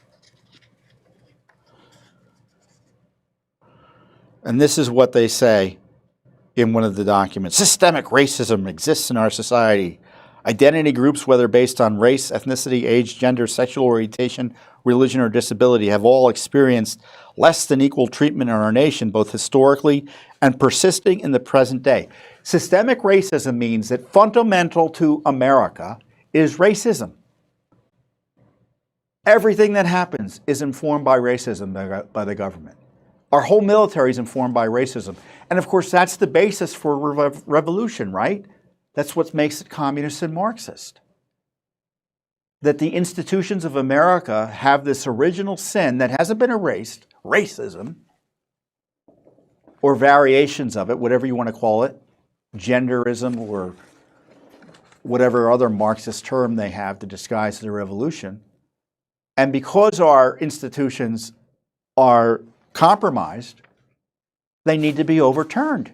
And this is what they say in one of the documents. Systemic racism exists in our society. Identity groups, whether based on race, ethnicity, age, gender, sexual orientation, religion, or disability, have all experienced less than equal treatment in our nation, both historically and persisting in the present day. Systemic racism means that fundamental to America is racism. Everything that happens is informed by racism by the government. Our whole military is informed by racism. And of course, that's the basis for revolution, right? That's what makes it communist and Marxist. That the institutions of America have this original sin that hasn't been erased, racism, or variations of it, whatever you want to call it, genderism or whatever other Marxist term they have to disguise the revolution. And because our institutions are compromised, they need to be overturned.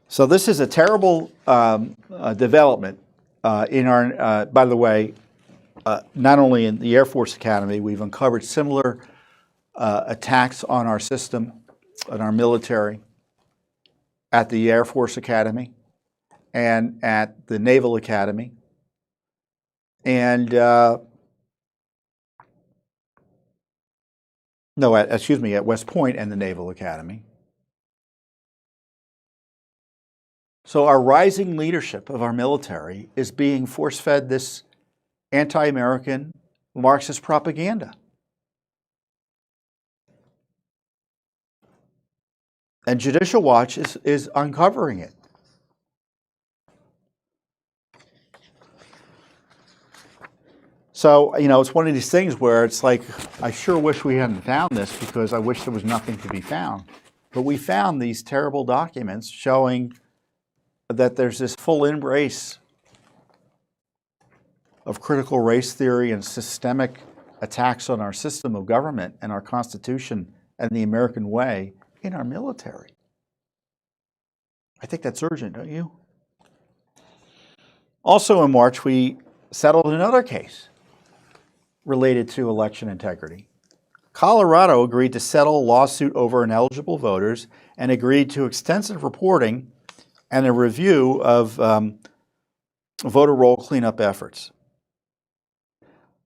So this is a terrible development in our, by the way, not only in the Air Force Academy, we've uncovered similar attacks on our system, on our military, at the Air Force Academy and at the Naval Academy. And, at West Point and the Naval Academy. So our rising leadership of our military is being force-fed this anti-American Marxist propaganda. And Judicial Watch is uncovering it. So, it's one of these things where it's like, I sure wish we hadn't found this because I wish there was nothing to be found. But we found these terrible documents showing that there's this full embrace of critical race theory and systemic attacks on our system of government and our Constitution and the American way in our military. I think that's urgent, don't you? Also in March, we settled another case related to election integrity. Colorado agreed to settle a lawsuit over ineligible voters and agreed to extensive reporting and a review of voter roll cleanup efforts.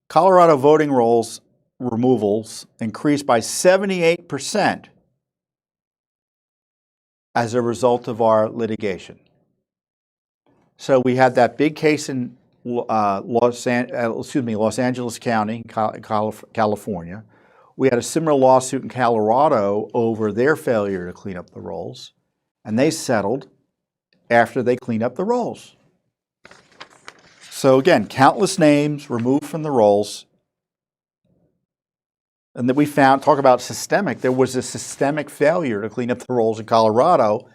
Colorado voting rolls removals increased by 78% as a result of our litigation. So we had that big case in Los Angeles County, California. We had a similar lawsuit in Colorado over their failure to clean up the rolls, and they settled after they cleaned up the rolls. So again, countless names removed from the rolls. And that we found, talk about systemic, there was a systemic failure to clean up the rolls in Colorado,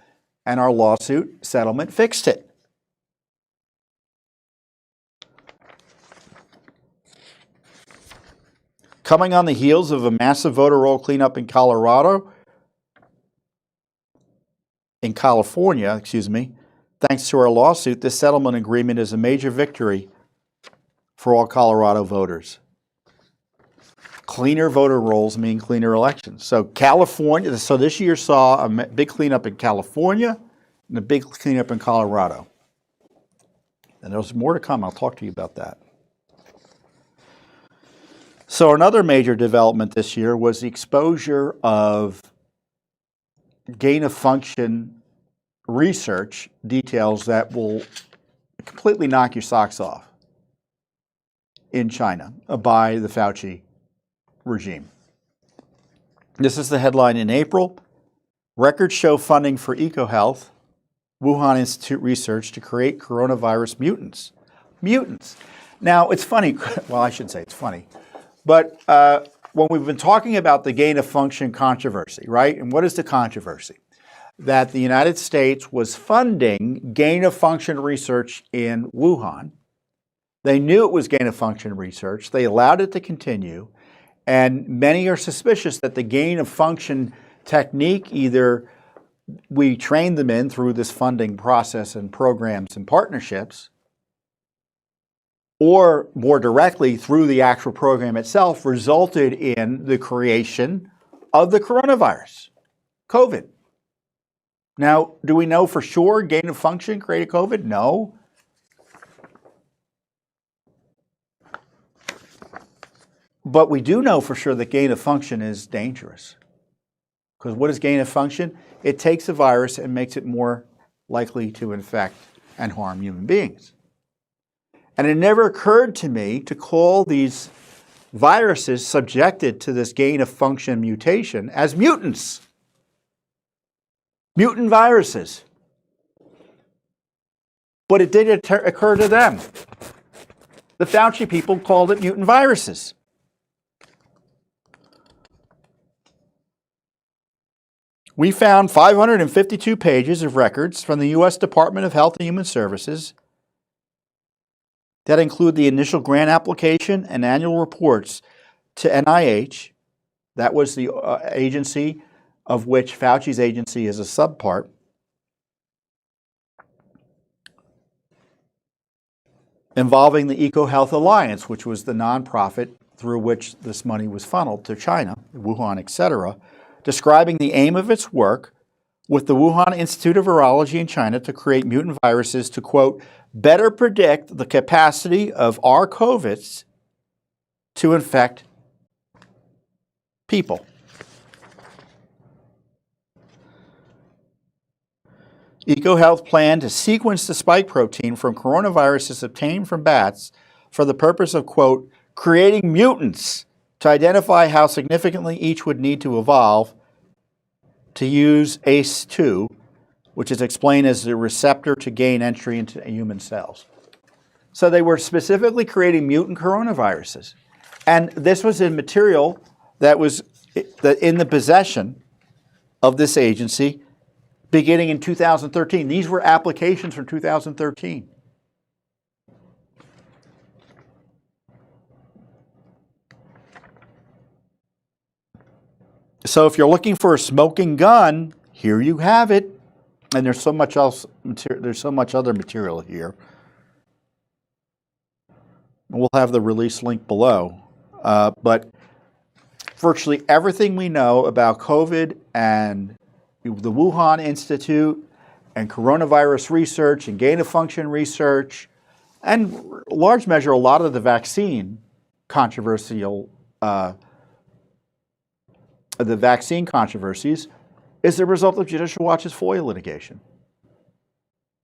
and our lawsuit settlement fixed it. Coming on the heels of a massive voter roll cleanup in California, thanks to our lawsuit, this settlement agreement is a major victory for all Colorado voters. Cleaner voter rolls mean cleaner elections. So California, so this year saw a big cleanup in California and a big cleanup in Colorado. And there's more to come. I'll talk to you about that. So another major development this year was the exposure of gain-of-function research details that will completely knock your socks off in China by the Fauci regime. This is the headline in April. Records show funding for EcoHealth, Wuhan Institute research to create coronavirus mutants. Mutants. Now, it's funny. Well, I should say it's funny. But when we've been talking about the gain-of-function controversy, right? And what is the controversy? That the United States was funding gain-of-function research in Wuhan. They knew it was gain-of-function research. They allowed it to continue. And many are suspicious that the gain-of-function technique, either we trained them in through this funding process and programs and partnerships, or more directly through the actual program itself, resulted in the creation of the coronavirus, COVID. Now, do we know for sure gain-of-function created COVID? No. But we do know for sure that gain-of-function is dangerous. Because what is gain-of-function? It takes a virus and makes it more likely to infect and harm human beings. And it never occurred to me to call these viruses subjected to this gain-of-function mutation as mutants. Mutant viruses. But it did occur to them. The Fauci people called it mutant viruses. We found 552 pages of records from the U.S. Department of Health and Human Services that include the initial grant application and annual reports to NIH. That was the agency of which Fauci's agency is a subpart. Involving the EcoHealth Alliance, which was the nonprofit through which this money was funneled to China, Wuhan, etc., describing the aim of its work with the Wuhan Institute of Virology in China to create mutant viruses to, quote, better predict the capacity of our COVIDs to infect people. EcoHealth planned to sequence the spike protein from coronaviruses obtained from bats for the purpose of, quote, creating mutants to identify how significantly each would need to evolve to use ACE2, which is explained as the receptor to gain entry into human cells. So they were specifically creating mutant coronaviruses. And this was a material that was in the possession of this agency beginning in 2013. These were applications from 2013. So if you're looking for a smoking gun, here you have it. And there's so much else. There's so much other material here. We'll have the release link below. But virtually everything we know about COVID and the Wuhan Institute and coronavirus research and gain-of-function research, and in large measure a lot of the vaccine controversies is the result of Judicial Watch's FOIA litigation.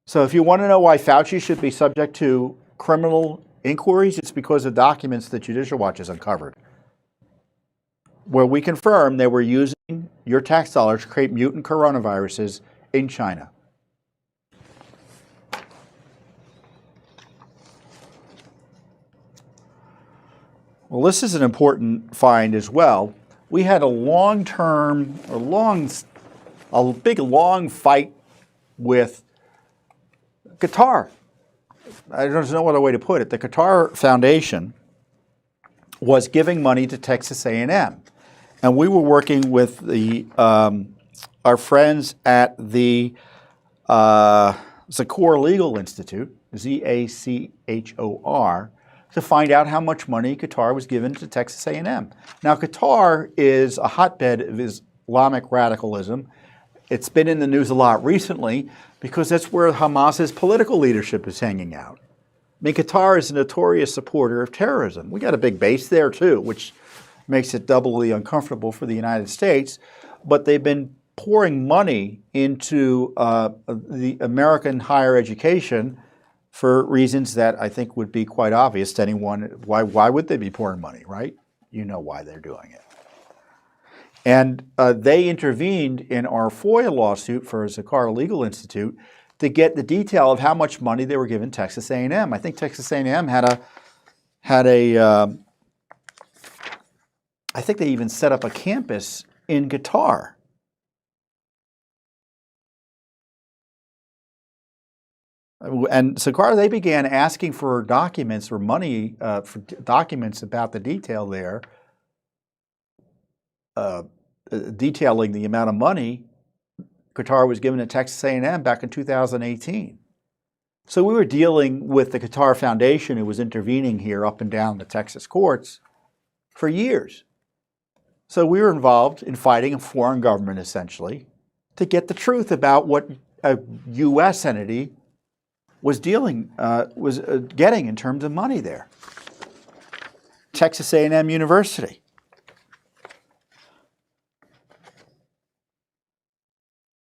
So if you want to know why Fauci should be subject to criminal inquiries, it's because of documents that Judicial Watch has uncovered, where we confirm they were using your tax dollars to create mutant coronaviruses in China. Well, this is an important find as well. We had a long-term, a big long fight with Qatar. There's no other way to put it. The Qatar Foundation was giving money to Texas A&M, and we were working with the our friends at the Zachor Legal Institute, Zachor, to find out how much money Qatar was given to Texas A&M. Now, Qatar is a hotbed of Islamic radicalism. It's been in the news a lot recently because that's where Hamas's political leadership is hanging out. I mean, Qatar is a notorious supporter of terrorism. We got a big base there too, which makes it doubly uncomfortable for the United States. But they've been pouring money into the American higher education for reasons that I think would be quite obvious to anyone. Why would they be pouring money, right? You know why they're doing it. And they intervened in our FOIA lawsuit for Zachor Legal Institute to get the detail of how much money they were giving Texas A&M. I think Texas A&M I think they even set up a campus in Qatar. And Zachor, they began asking for documents or money for documents about the detail there, detailing the amount of money Qatar was given to Texas A&M back in 2018. So we were dealing with the Qatar Foundation, who was intervening here up and down the Texas courts for years. So we were involved in fighting a foreign government, essentially, to get the truth about what a U.S. entity was getting in terms of money there. Texas A&M University.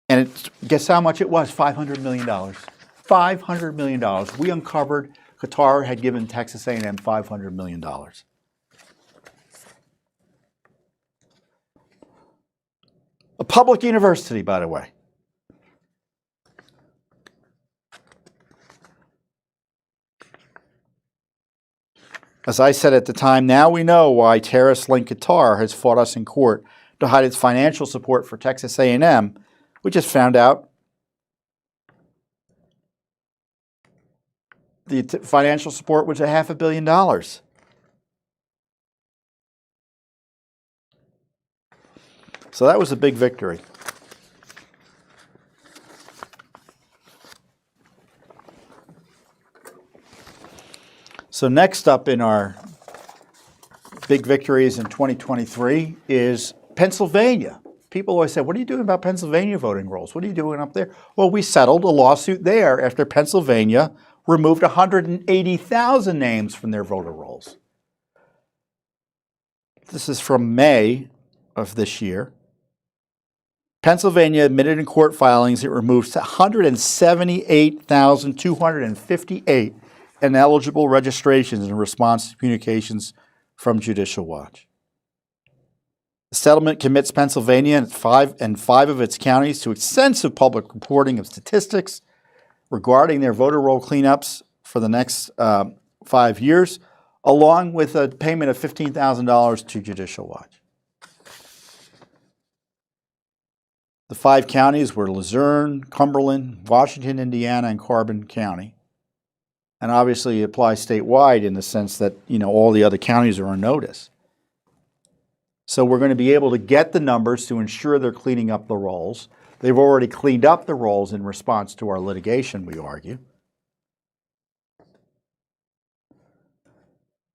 And guess how much it was? $500 million. $500 million. We uncovered Qatar had given Texas A&M $500 million. A public university, by the way. As I said at the time, now we know why terrorist-linked Qatar has fought us in court to hide its financial support for Texas A&M. We just found out the financial support was $500 million. So that was a big victory. So next up in our big victories in 2023 is Pennsylvania. People always say, what are you doing about Pennsylvania voting rolls? What are you doing up there? Well, we settled a lawsuit there after Pennsylvania removed 180,000 names from their voter rolls. This is from May of this year. Pennsylvania admitted in court filings it removed 178,258 ineligible registrations in response to communications from Judicial Watch. The settlement commits Pennsylvania and five of its counties to extensive public reporting of statistics regarding their voter roll cleanups for the next 5 years, along with a payment of $15,000 to Judicial Watch. The 5 counties were Luzerne, Cumberland, Washington, Indiana, and Carbon County. And obviously it applies statewide in the sense that, all the other counties are on notice. So we're going to be able to get the numbers to ensure they're cleaning up the rolls. They've already cleaned up the rolls in response to our litigation, we argue.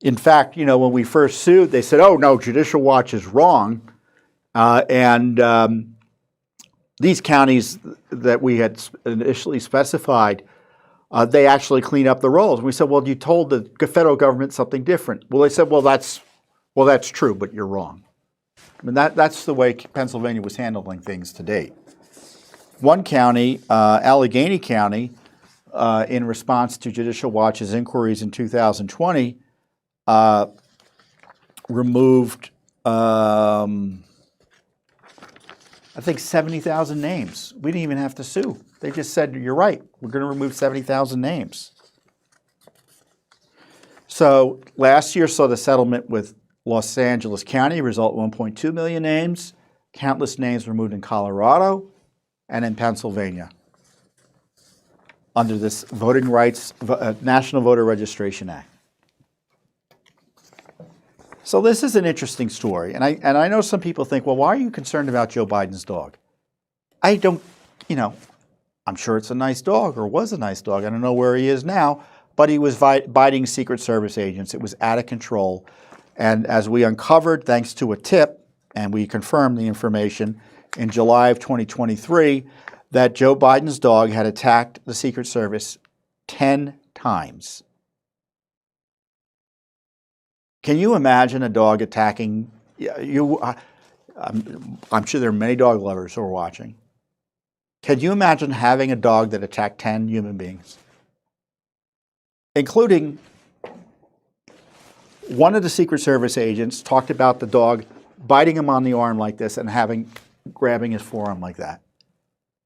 In fact, when we first sued, they said, oh, no, Judicial Watch is wrong. These counties that we had initially specified, they actually clean up the rolls. And we said, well, you told the federal government something different. Well, they said, well, that's true, but you're wrong. I mean, that's the way Pennsylvania was handling things to date. One county, Allegheny County, in response to Judicial Watch's inquiries in 2020, removed, I think, 70,000 names. We didn't even have to sue. They just said, you're right, we're going to remove 70,000 names. So last year saw the settlement with Los Angeles County, result 1.2 million names. Countless names removed in Colorado and in Pennsylvania under this Voting Rights National Voter Registration Act. So this is an interesting story, and I know some people think, well, why are you concerned about Joe Biden's dog? I don't, I'm sure it's a nice dog, or was a nice dog. I don't know where he is now, but he was biting Secret Service agents. It was out of control. And as we uncovered, thanks to a tip, and we confirmed the information in July of 2023, that Joe Biden's dog had attacked the Secret Service 10 times. Can you imagine a dog attacking you? I'm sure there are many dog lovers who are watching. Can you imagine having a dog that attacked 10 human beings? Including one of the Secret Service agents talked about the dog biting him on the arm like this and grabbing his forearm like that.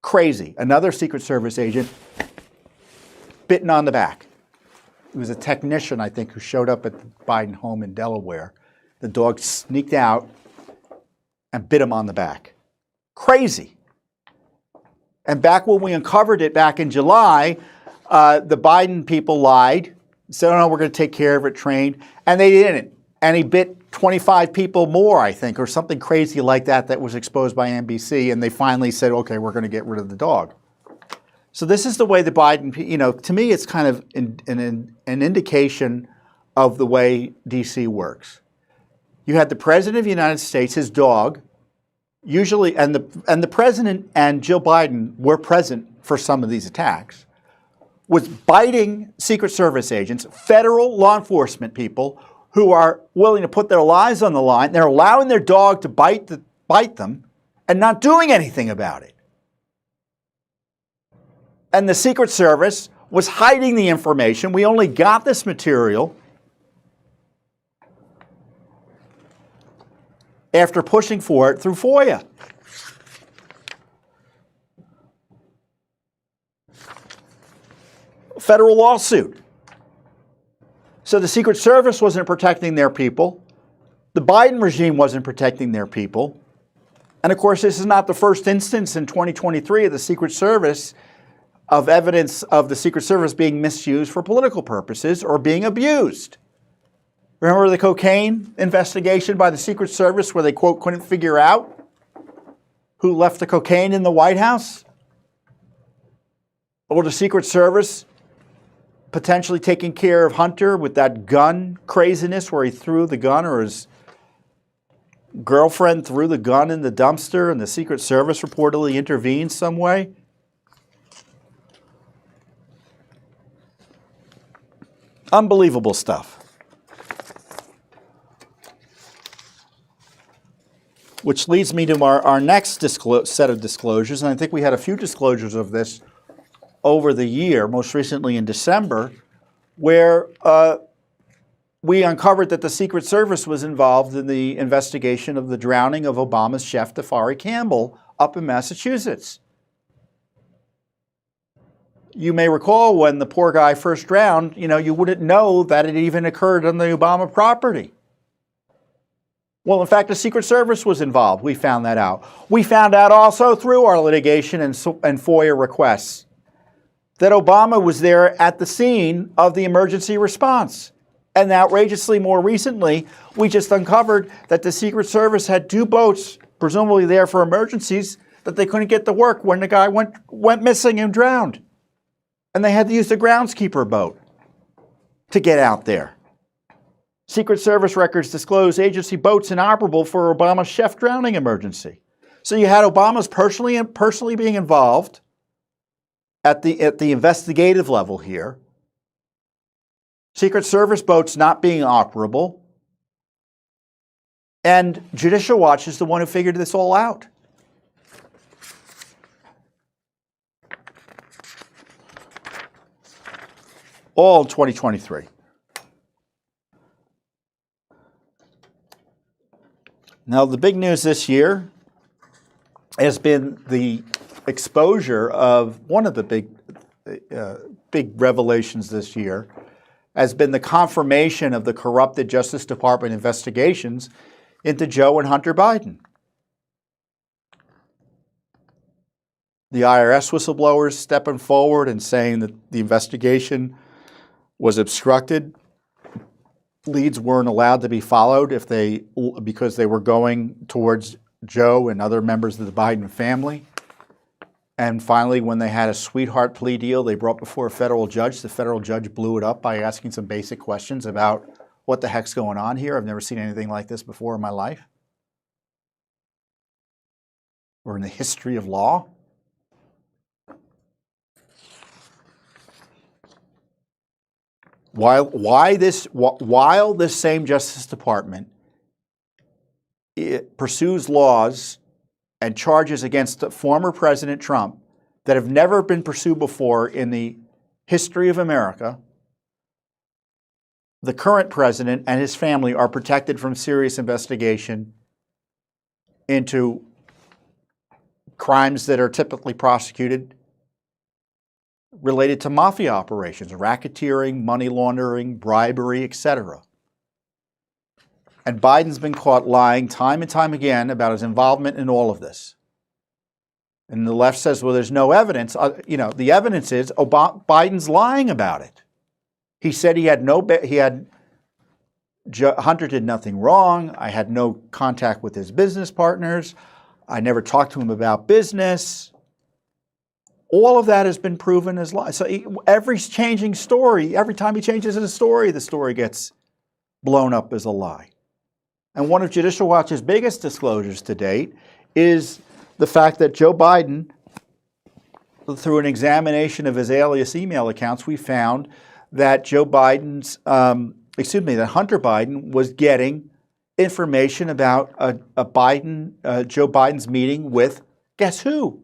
Crazy. Another Secret Service agent bitten on the back. It was a technician, I think, who showed up at the Biden home in Delaware. The dog sneaked out and bit him on the back. Crazy. And back when we uncovered it back in July, the Biden people lied, said, oh, no, we're going to take care of it, trained, and they didn't. And he bit 25 people more, I think, or something crazy like that was exposed by NBC, and they finally said, okay, we're going to get rid of the dog. So this is the way the Biden, to me, it's kind of an indication of the way D.C. works. You had the President of the United States, his dog, usually, and the President and Jill Biden were present for some of these attacks, was biting Secret Service agents, federal law enforcement people who are willing to put their lives on the line. They're allowing their dog to bite them and not doing anything about it. And the Secret Service was hiding the information. We only got this material after pushing for it through FOIA. Federal lawsuit. So the Secret Service wasn't protecting their people. The Biden regime wasn't protecting their people. And of course, this is not the first instance in 2023 of the Secret Service of evidence of the Secret Service being misused for political purposes or being abused. Remember the cocaine investigation by the Secret Service where they, quote, couldn't figure out who left the cocaine in the White House? Or the Secret Service potentially taking care of Hunter with that gun craziness where he threw the gun, or his girlfriend threw the gun in the dumpster and the Secret Service reportedly intervened some way? Unbelievable stuff. Which leads me to our next set of disclosures, and I think we had a few disclosures of this over the year, most recently in December, where we uncovered that the Secret Service was involved in the investigation of the drowning of Obama's chef, DeFari Campbell, up in Massachusetts. You may recall when the poor guy first drowned, you wouldn't know that it even occurred on the Obama property. Well, in fact, the Secret Service was involved. We found that out. We found out also through our litigation and FOIA requests that Obama was there at the scene of the emergency response. And outrageously, more recently, we just uncovered that the Secret Service had 2 boats, presumably there for emergencies, that they couldn't get to work when the guy went missing and drowned. And they had to use the groundskeeper boat to get out there. Secret Service records disclose agency boats inoperable for Obama's chef drowning emergency. So you had Obama's personally being involved at the investigative level here. Secret Service boats not being operable. And Judicial Watch is the one who figured this all out. All 2023. Now, the big news this year has been the exposure of one of the big revelations this year, has been the confirmation of the corrupted Justice Department investigations into Joe and Hunter Biden. The IRS whistleblowers stepping forward and saying that the investigation was obstructed. Leads weren't allowed to be followed because they were going towards Joe and other members of the Biden family. And finally, when they had a sweetheart plea deal they brought before a federal judge, the federal judge blew it up by asking some basic questions about what the heck's going on here. I've never seen anything like this before in my life or in the history of law. While this same Justice Department pursues laws and charges against former President Trump that have never been pursued before in the history of America, the current president and his family are protected from serious investigation into crimes that are typically prosecuted related to mafia operations, racketeering, money laundering, bribery, etc. And Biden's been caught lying time and time again about his involvement in all of this. And the left says, well, there's no evidence. The evidence is Biden's lying about it. He said Hunter did nothing wrong. I had no contact with his business partners. I never talked to him about business. All of that has been proven as lies. So every changing story, every time he changes the story gets blown up as a lie. And one of Judicial Watch's biggest disclosures to date is the fact that Joe Biden, through an examination of his alias email accounts, we found that that Hunter Biden was getting information about Joe Biden's meeting with, guess who?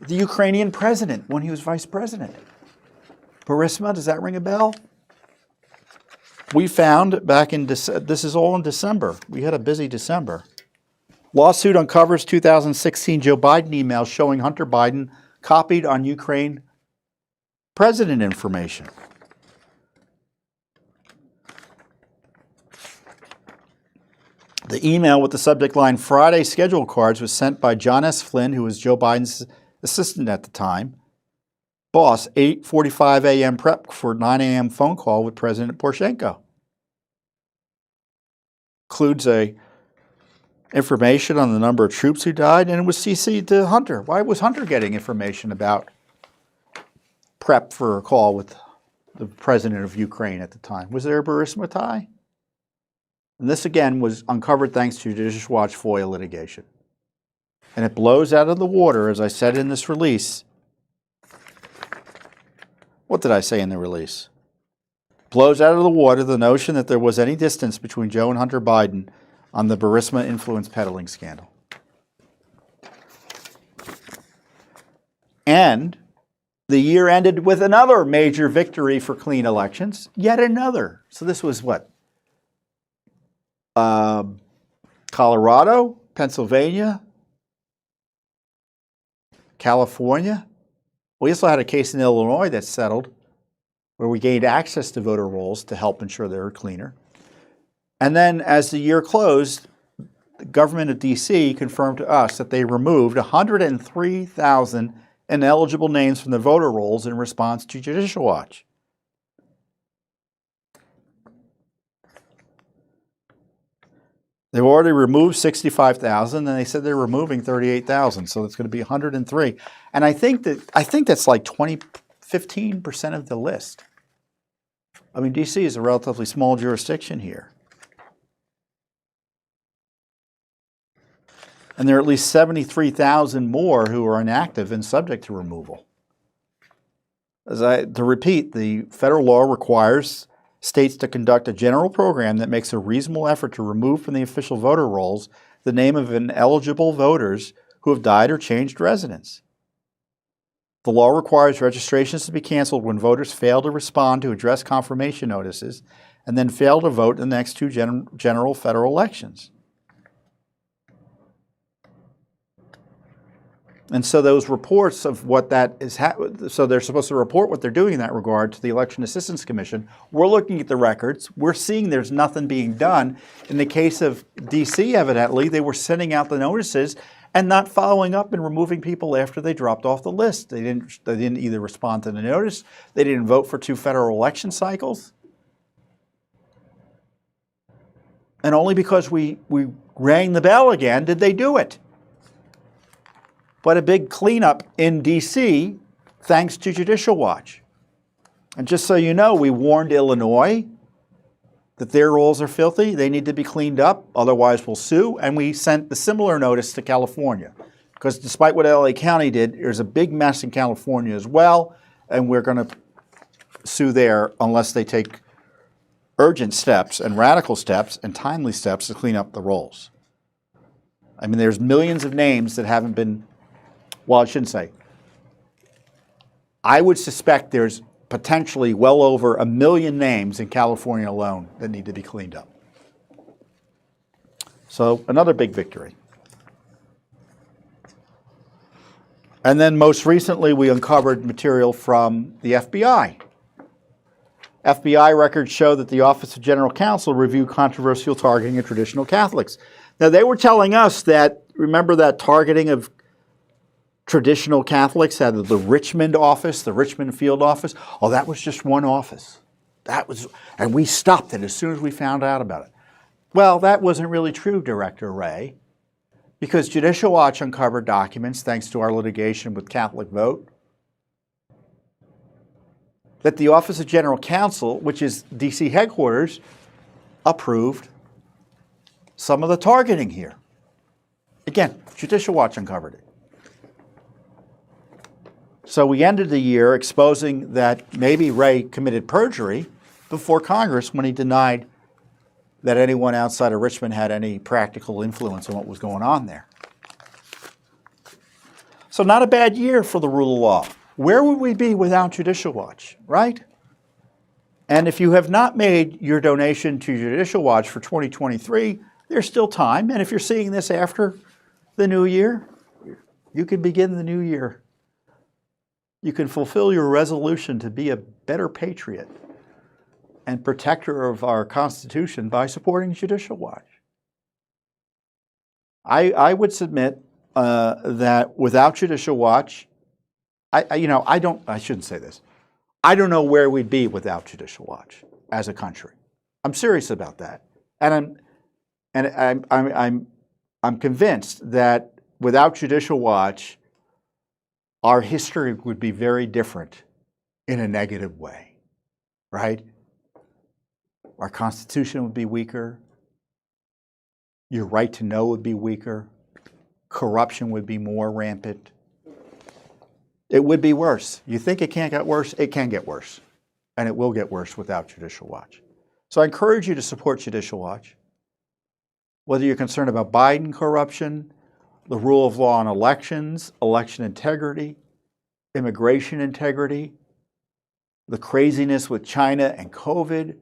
The Ukrainian president when he was vice president. Burisma, does that ring a bell? We found back in this is all in December. We had a busy December. Lawsuit uncovers 2016 Joe Biden emails showing Hunter Biden copied on Ukraine president information. The email with the subject line Friday schedule cards was sent by John S. Flynn, who was Joe Biden's assistant at the time. Boss, 8:45 a.m. prep for 9 a.m. phone call with President Poroshenko. Includes information on the number of troops who died, and it was CC'd to Hunter. Why was Hunter getting information about prep for a call with the president of Ukraine at the time? Was there a Burisma tie? And this, again, was uncovered thanks to Judicial Watch FOIA litigation. And it blows out of the water, as I said in this release. What did I say in the release? Blows out of the water the notion that there was any distance between Joe and Hunter Biden on the Burisma influence peddling scandal. And the year ended with another major victory for clean elections, yet another. So this was what? Colorado, Pennsylvania, California. We also had a case in Illinois that settled where we gained access to voter rolls to help ensure they were cleaner. And then as the year closed, the government of D.C. confirmed to us that they removed 103,000 ineligible names from the voter rolls in response to Judicial Watch. They've already removed 65,000, and they said they're removing 38,000, so it's going to be 103. And I think that's like 15% of the list. I mean, D.C. is a relatively small jurisdiction here. And there are at least 73,000 more who are inactive and subject to removal. To repeat, the federal law requires states to conduct a general program that makes a reasonable effort to remove from the official voter rolls the name of ineligible voters who have died or changed residence. The law requires registrations to be canceled when voters fail to respond to address confirmation notices and then fail to vote in the next two general federal elections. And so those reports of what that is, so they're supposed to report what they're doing in that regard to the Election Assistance Commission. We're looking at the records. We're seeing there's nothing being done. In the case of D.C., evidently, they were sending out the notices and not following up and removing people after they dropped off the list. They didn't either respond to the notice, they didn't vote for 2 federal election cycles. And only because we rang the bell again did they do it. But a big cleanup in D.C. thanks to Judicial Watch. And just so you know, we warned Illinois that their rules are filthy. They need to be cleaned up, otherwise we'll sue. And we sent the similar notice to California. Because despite what LA County did, there's a big mess in California as well, and we're going to sue there unless they take urgent steps and radical steps and timely steps to clean up the rolls. I mean, there's millions of names that haven't been, well, I shouldn't say. I would suspect there's potentially well over 1 million names in California alone that need to be cleaned up. So another big victory. And then most recently, we uncovered material from the FBI. FBI records show that the Office of General Counsel reviewed controversial targeting of traditional Catholics. Now, they were telling us that, remember that targeting of traditional Catholics out of the Richmond office, the Richmond field office? Oh, that was just one office. And we stopped it as soon as we found out about it. Well, that wasn't really true, Director Wray, because Judicial Watch uncovered documents, thanks to our litigation with Catholic Vote, that the Office of General Counsel, which is D.C. headquarters, approved some of the targeting here. Again, Judicial Watch uncovered it. So we ended the year exposing that maybe Wray committed perjury before Congress when he denied that anyone outside of Richmond had any practical influence on what was going on there. So not a bad year for the rule of law. Where would we be without Judicial Watch, right? And if you have not made your donation to Judicial Watch for 2023, there's still time. And if you're seeing this after the new year, you can begin the new year. You can fulfill your resolution to be a better patriot and protector of our Constitution by supporting Judicial Watch. I would submit that without Judicial Watch, I shouldn't say this. I don't know where we'd be without Judicial Watch as a country. I'm serious about that, and I'm convinced that without Judicial Watch, our history would be very different in a negative way, right? Our Constitution would be weaker. Your right to know would be weaker. Corruption would be more rampant. It would be worse. You think it can't get worse? It can get worse. And it will get worse without Judicial Watch. So I encourage you to support Judicial Watch. Whether you're concerned about Biden corruption, the rule of law on elections, election integrity, immigration integrity, the craziness with China and COVID,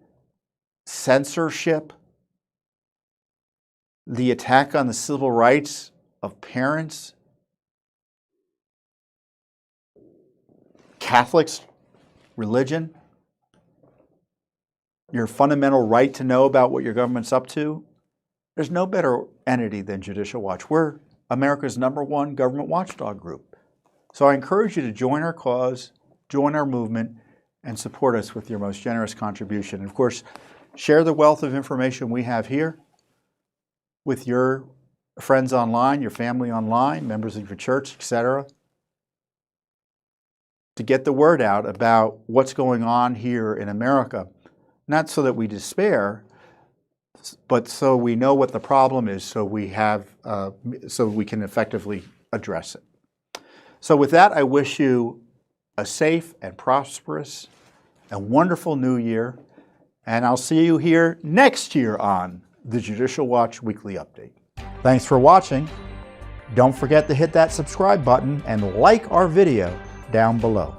censorship, the attack on the civil rights of parents, Catholics, religion, your fundamental right to know about what your government's up to. There's no better entity than Judicial Watch. We're America's #1 government watchdog group. So I encourage you to join our cause, join our movement, and support us with your most generous contribution. And of course, share the wealth of information we have here with your friends online, your family online, members of your church, etc., to get the word out about what's going on here in America. Not so that we despair, but so we know what the problem is, so we can effectively address it. So with that, I wish you a safe and prosperous and wonderful new year, and I'll see you here next year on the Judicial Watch Weekly Update. Thanks for watching. Don't forget to hit that subscribe button and like our video down below.